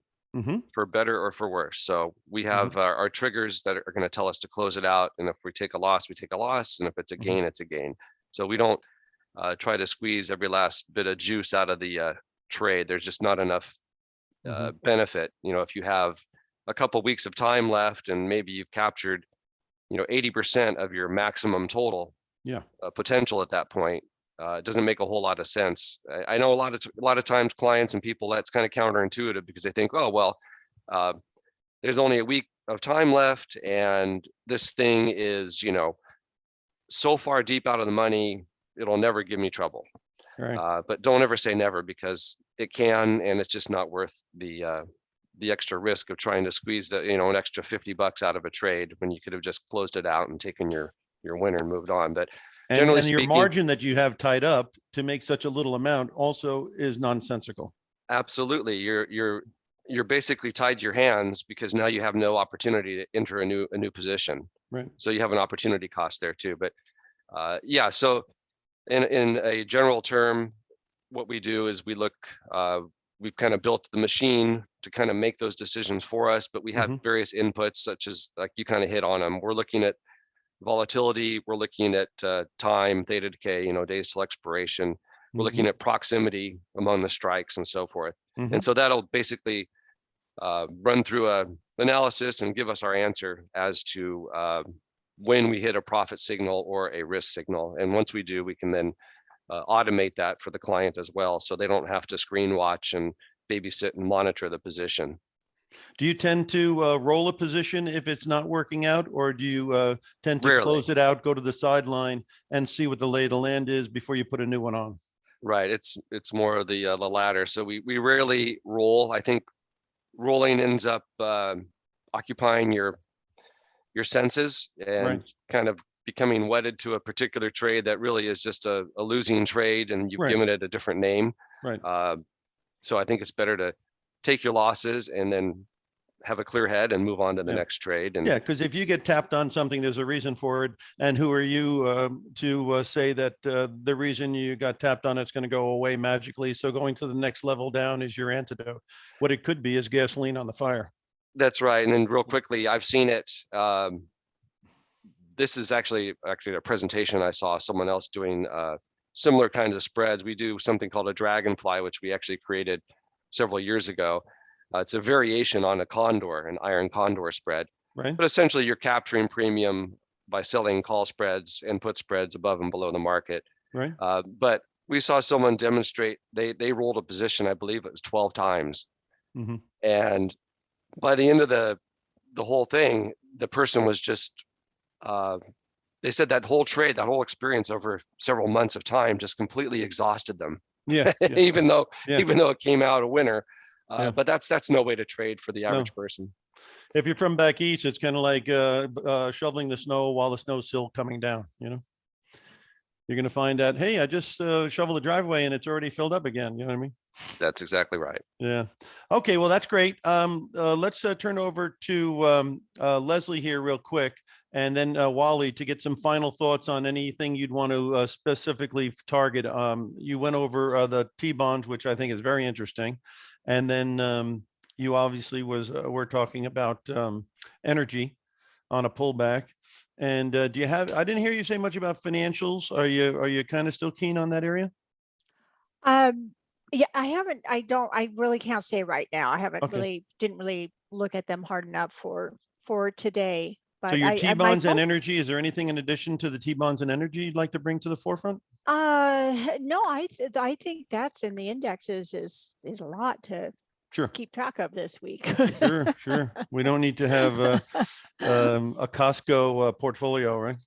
for better or for worse. So we have our triggers that are going to tell us to close it out. And if we take a loss, we take a loss. And if it's a gain, it's a gain. So we don't try to squeeze every last bit of juice out of the trade. There's just not enough benefit. If you have a couple weeks of time left and maybe you've captured 80% of your maximum total potential at that point, it doesn't make a whole lot of sense. I know a lot of times clients and people, that's kind of counterintuitive because they think, oh, well, there's only a week of time left and this thing is, so far deep out of the money, it'll never give me trouble. Right. But don't ever say never, because it can, and it's just not worth the extra risk of trying to squeeze an extra $50 out of a trade when you could have just closed it out and taken your winner and moved on. But and your margin that you have tied up to make such a little amount also is nonsensical. Absolutely. You're basically tied your hands because now you have no opportunity to enter a new position. Right. So you have an opportunity cost there too. But so in a general term, what we do is we look, we've kind of built the machine to kind of make those decisions for us, but we have various inputs such as, like you kind of hit on them. We're looking at volatility, we're looking at time, theta decay, days till expiration. We're looking at proximity among the strikes and so forth. Mhm. And so that'll basically run through a analysis and give us our answer as to when we hit a profit signal or a risk signal. And once we do, we can then automate that for the client as well, so they don't have to screen watch and babysit and monitor the position. Do you tend to roll a position if it's not working out, or do you tend to Rarely. close it out, go to the sideline, and see what the lay of the land is before you put a new one on? Right. It's more of the latter. So we rarely roll. I think rolling ends up occupying your senses and Right. kind of becoming wedded to a particular trade that really is just a losing trade, and you've Right. given it a different name. Right. So I think it's better to take your losses and then have a clear head and move on to the Yeah. next trade. And Yeah, because if you get tapped on something, there's a reason for it. And who are you to say that the reason you got tapped on it's going to go away magically? So going to the next level down is your antidote. What it could be is gasoline on the fire. that's right. And then real quickly, I've seen it. This is actually a presentation I saw someone else doing similar kinds of spreads. We do something called a dragonfly, which we actually created several years ago. It's a variation on a condor, an iron condor spread. Right. But essentially, you're capturing premium by selling call spreads and put spreads above and below the market. Right. But we saw someone demonstrate, they rolled a position, I believe it was 12 times. Mm-hmm. And by the end of the whole thing, the person was just, they said that whole trade, that whole experience over several months of time just completely exhausted them. Yeah. Yeah. even though Yeah. it came out a winner. Yeah. But that's no way to trade for the average person. If you're from back east, it's kind of like shoveling the snow while the snow's still coming down, you know? You're going to find out, hey, I just shoveled the driveway and it's already filled up again. You know what I mean? That's exactly right. Yeah. Okay. Well, that's great. Let's turn over to Leslie here real quick, and then Wally to get some final thoughts on anything you'd want to specifically target. You went over the T-bonds, which I think is very interesting. And then you obviously we're talking about energy on a pullback. And do you have, I didn't hear you say much about financials. Are you kind of still keen on that area? Yeah, I really can't say right now. I haven't Okay. didn't really look at them hard enough for today. So But your my T-bonds and fo- energy, is there anything in addition to the T-bonds and energy you'd like to bring to the forefront? no, I think that's in the indexes is a lot to Sure. keep track of this week. Sure. We don't need to have a Costco portfolio, right?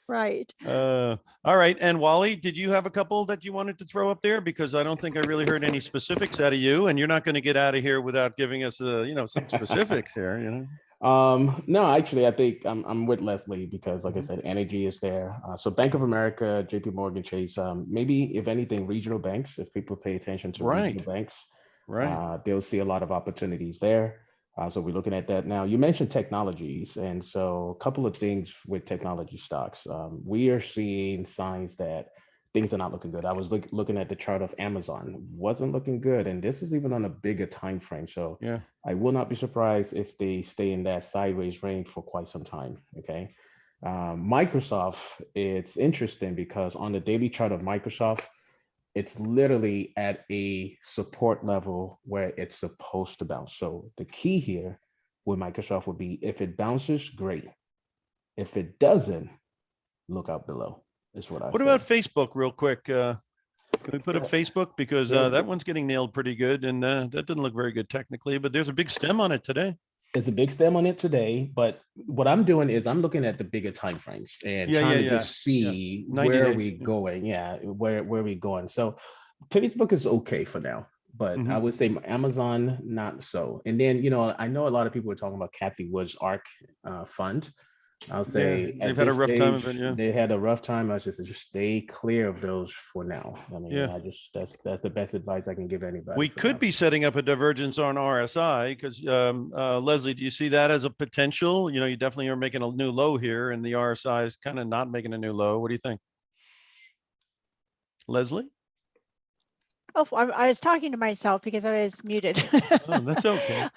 Right. All right. And Wally, did you have a couple that you wanted to throw up there? Because I don't think I really heard any specifics out of you, and you're not going to get out of here without giving us some specifics here, you know? No, actually, I think I'm with Leslie because, like I said, energy is there. So Bank of America, JP Morgan Chase, maybe if anything, regional banks, if people pay attention to regional banks, they'll see a lot of opportunities there. So we're looking at that now. You mentioned technologies. And so a couple of things with technology stocks. We are seeing signs that things are not looking good. I was looking at the chart of Amazon, wasn't looking good. And this is even on a bigger time frame. So yeah, I will not be surprised if they stay in that sideways range for quite some time. Okay. Microsoft, it's interesting because on the daily chart of Microsoft, it's literally at a support level where it's supposed to bounce. So the key here with Microsoft would be if it bounces, great. If it doesn't, look out below. Is what I. What about Facebook, real quick? Can we put up Facebook, because that one's getting nailed pretty good, and that didn't look very good technically, but there's a big stem on it today. There's a big stem on it today, but what I'm doing is I'm looking at the bigger time frames and trying to just see where are we going. Yeah, where are we going? So Facebook is okay for now, but I would say Amazon not so. And then I know a lot of people were talking about Kathy Wood's ARK fund. I'll say they've had a rough time of it. Yeah, they had a rough time. I was just stay clear of those for now. I mean, that's the best advice I can give anybody. We could be setting up a divergence on RSI because Leslie, do you see that as a potential? You definitely are making a new low here, and the RSI is kind of not making a new low. What do you think, Leslie? Oh, I was talking to myself because I was muted. Oh, that's okay.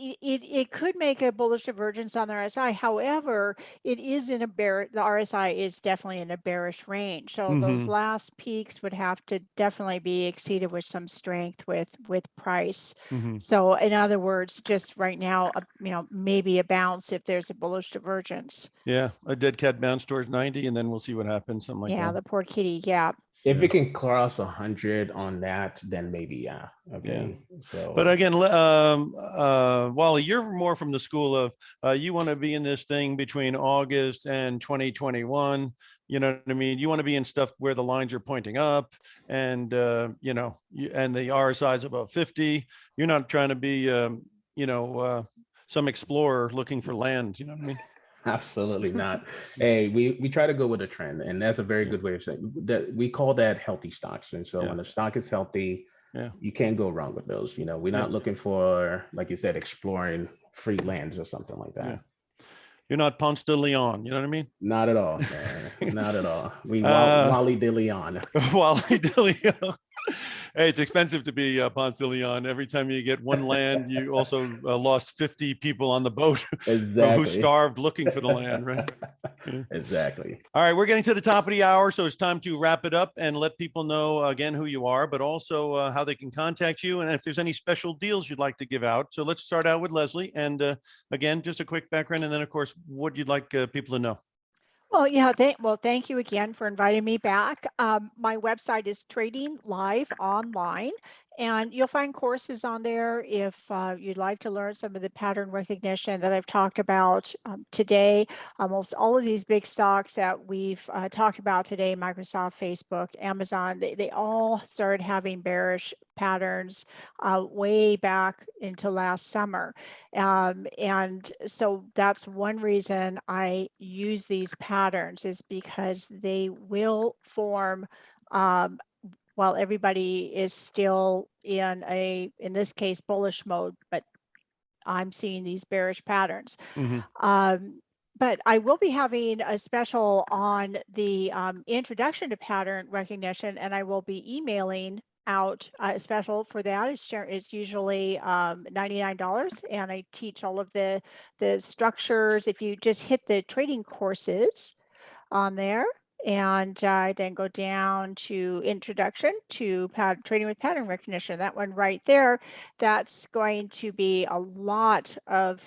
it could make a bullish divergence on the RSI. However, it is in a the RSI is definitely in a bearish range. So those last peaks would have to definitely be exceeded with some strength with price. So in other words, just right now, maybe a bounce if there's a bullish divergence. Yeah, a dead cat bounce towards 90, and then we'll see what happens. Something like that. Yeah, the poor kitty. Yeah. If it can cross 100 on that, then maybe, yeah. Okay. Yeah. So, but again, Wally, you're more from the school of you want to be in this thing between August and 2021. You know what I mean? You want to be in stuff where the lines are pointing up, and and the RSI is above 50. You're not trying to be, some explorer looking for land. You know what I mean? absolutely not. Hey, we try to go with a trend, and that's a very good way of saying that. We call that healthy stocks. And so when a stock is healthy, you can't go wrong with those. We're not looking for, like you said, exploring free lands or something like that. You're not Ponce de Leon, you know what I mean? Not at all, man. Not at all. We Wally de Leon. Wally de Leon. Hey, it's expensive to be Ponce de Leon. Every time you get one land, you also lost 50 people on the boat who starved looking for the land, right? Exactly. All right, we're getting to the top of the hour, so it's time to wrap it up and let people know again who you are, but also how they can contact you and if there's any special deals you'd like to give out. So let's start out with Leslie, and again, just a quick background, and then of course, what you'd like people to know. Well, yeah, thank you again for inviting me back. My website is Trading Live Online, and you'll find courses on there if you'd like to learn some of the pattern recognition that I've talked about today. Almost all of these big stocks that we've talked about today, Microsoft, Facebook, Amazon, they all started having bearish patterns way back into last summer. And so that's one reason I use these patterns, is because they will form while everybody is still in this case, bullish mode, but I'm seeing these bearish patterns. But I will be having a special on the introduction to pattern recognition, and I will be emailing out a special for that. It's usually $99, and I teach all of the structures. If you just hit the trading courses on there, and then go down to introduction to trading with pattern recognition, that one right there, that's going to be a lot of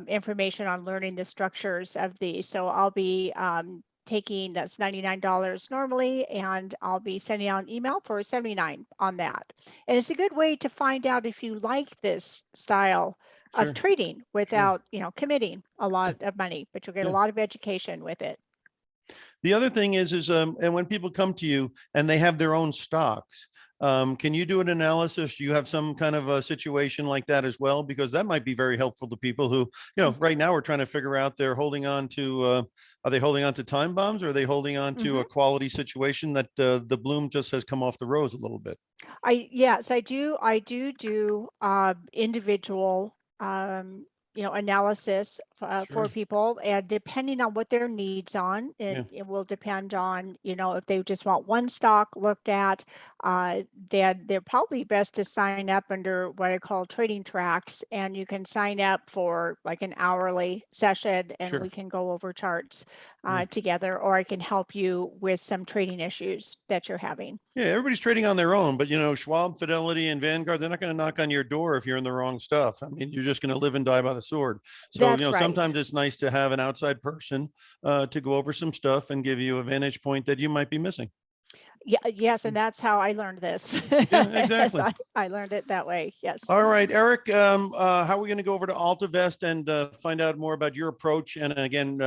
information on learning the structures of these. So I'll be that's $99 normally, and I'll be sending out an email for $79 on that. And it's a good way to find out if you like this style of trading without committing a lot of money, but you'll get a lot of education with it. The other thing is and when people come to you and they have their own stocks, can you do an analysis? Do you have some kind of a situation like that as well? Because that might be very helpful to people who, right now we're trying to figure out they're holding on to, are they holding on to time bombs, or are they holding on to a quality situation that the bloom just has come off the rose a little bit? Yes, I do individual analysis for people, and depending on what their needs on, it will depend on, if they just want one stock looked at, then they're probably best to sign up under what I call trading tracks, and you can sign up for like an hourly session, and we can go over charts together, or I can help you with some trading issues that you're having. Yeah, everybody's trading on their own, but Schwab, Fidelity, and Vanguard, they're not going to knock on your door if you're in the wrong stuff. I mean, you're just going to live and die by the sword. So, That's right. Sometimes it's nice to have an outside person to go over some stuff and give you a vantage point that you might be missing. Yeah, yes, and that's how I learned this. Yeah, exactly. I learned it that way. Yes. All right, Eric, how are we going to go over to AltaVest and find out more about your approach? And again,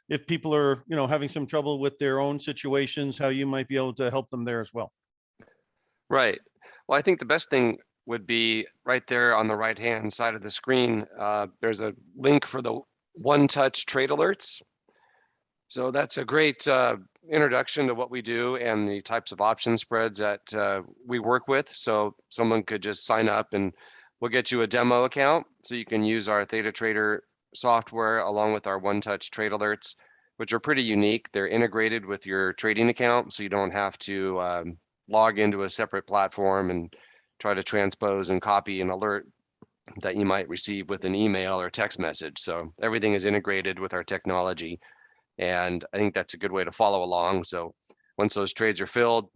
if people are, having some trouble with their own situations, how you might be able to help them there as well. Right. Well, I think the best thing would be right there on the right-hand side of the screen. There's a link for the one-touch trade alerts. So that's a great introduction to what we do and the types of option spreads that we work with. So someone could just sign up and we'll get you a demo account so you can use our Theta Trader software along with our one-touch trade alerts, which are pretty unique. They're integrated with your trading account, so you don't have to log into a separate platform and try to transpose and copy an alert that you might receive with an email or text message. So everything is integrated with our technology. And I think that's a good way to follow along. So once those trades are filled,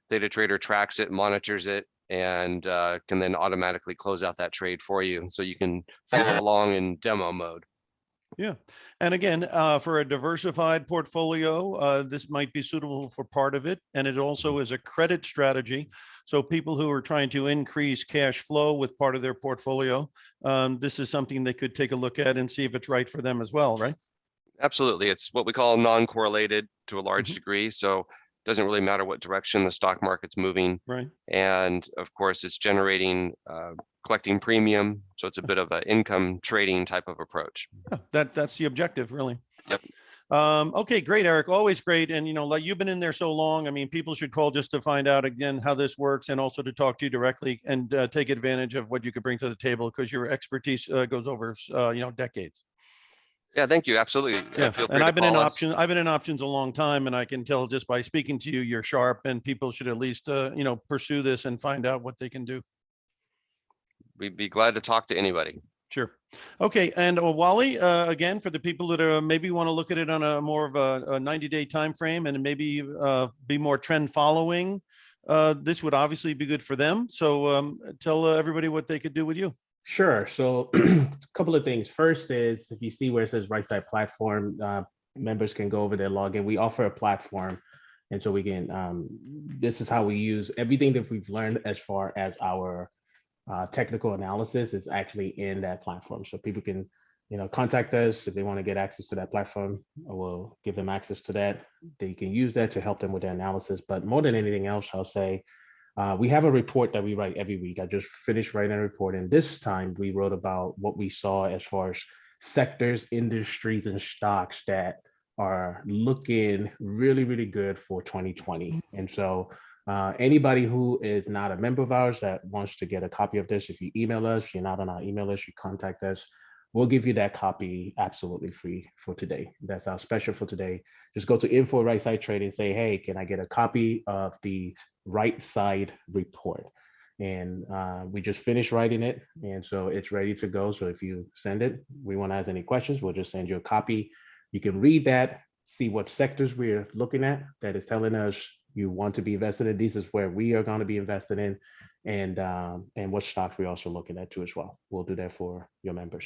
Data Trader tracks it, monitors it, and can then automatically close out that trade for you. So you can follow along in demo mode. Yeah. And again, for a diversified portfolio, this might be suitable for part of it. And it also is a credit strategy. So people who are trying to increase cash flow with part of their portfolio, this is something they could take a look at and see if it's right for them as well, right? Absolutely. It's what we call non-correlated to a large degree. So it doesn't really matter what direction the stock market's moving. Right. And of course, it's generating, collecting premium. So it's a bit of an income trading type of approach. Yeah, that's the objective, really. Yep. Okay, great, Eric. Always great. And, you know, like you've been in there so long, I mean, people should call just to find out again how this works and also to talk to you directly and take advantage of what you could bring to the table because your expertise goes over, you know, decades. Yeah, thank you. Absolutely. Yeah, Feel free and to I've been in call us. options. I've been in options a long time, and I can tell just by speaking to you, you're sharp, and people should at least, you know, pursue this and find out what they can do. We'd be glad to talk to anybody. Sure. Okay, and Wally, again, for the people that are maybe want to look at it on a more of a 90-day time frame and maybe be more trend following, this would obviously be good for them. So tell everybody what they could do with you. Sure. So a couple of things. First is if you see where it says right side platform, members can go over there, log in. We offer a platform. And so we can, this is how we use everything that we've learned as far as our technical analysis is actually in that platform. So people can, you know, contact us if they want to get access to that platform. We'll give them access to that. They can use that to help them with their analysis. But more than anything else, I'll say, we have a report that we write every week. I just finished writing a report, and this time we wrote about what we saw as far as sectors, industries, and stocks that are looking really, really good for 2020. And so anybody who is not a member of ours that wants to get a copy of this, if you email us, you're not on our email list, you contact us, we'll give you that copy absolutely free for today. That's our special for today. Just go to info right side trade and say, hey, can I get a copy of the right side report? And we just finished writing it. And so it's ready to go. So if you send it, we won't ask any questions. We'll just send you a copy. You can read that, see what sectors we're looking at that is telling us you want to be invested in. This is where we are going to be invested in, and what stocks we're also looking at too as well. We'll do that for your members.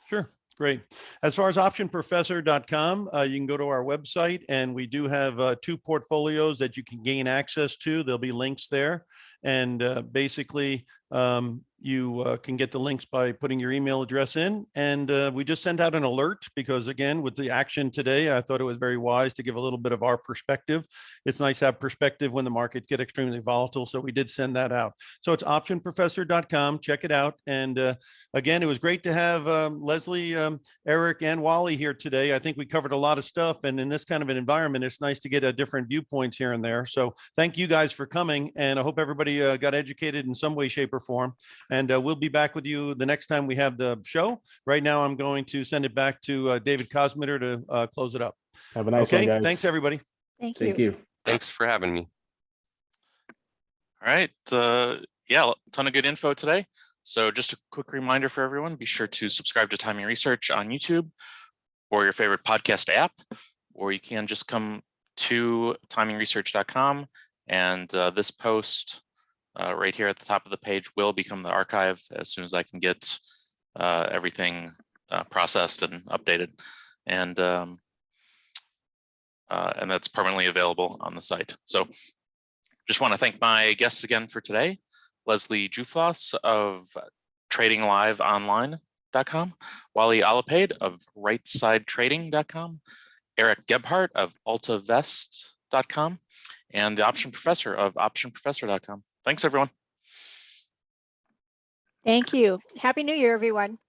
Sure. Great. As far as optionprofessor.com, you can go to our website, and we do have 2 portfolios that you can gain access to. There'll be links there. And basically, you can get the links by putting your email address in. And we just sent out an alert because, again, with the action today, I thought it was very wise to give a little bit of our perspective. It's nice to have perspective when the market get extremely volatile. So we did send that out. So it's optionprofessor.com. Check it out. And again, it was great to have Leslie, Eric, and Wally here today. I think we covered a lot of stuff. And in this kind of an environment, it's nice to get different viewpoints here and there. So thank you guys for coming. And I hope everybody got educated in some way, shape, or form. And we'll be back with you the next time we have the show. Right now, I'm going to send it back to David Kosmitter to close it up. Have a nice one, guys. Okay, thanks, everybody. Thank you. Thank you. Thanks for having me. All right. Yeah, a ton of good info today. So just a quick reminder for everyone, be sure to subscribe to Timing Research on YouTube or your favorite podcast app, or you can just come to TimingResearch.com, and this post right here at the top of the page will become the archive as soon as I can get everything processed and updated, and that's permanently available on the site. So just want to thank my guests again for today. Leslie Jouflas of TradingLiveOnline.com, Wally Olopade of RightSideTrading.com, Erik Gebhard of AltaVest.com, and the Option Professor of OptionProfessor.com. Thanks, everyone. Thank you. Happy New Year, everyone.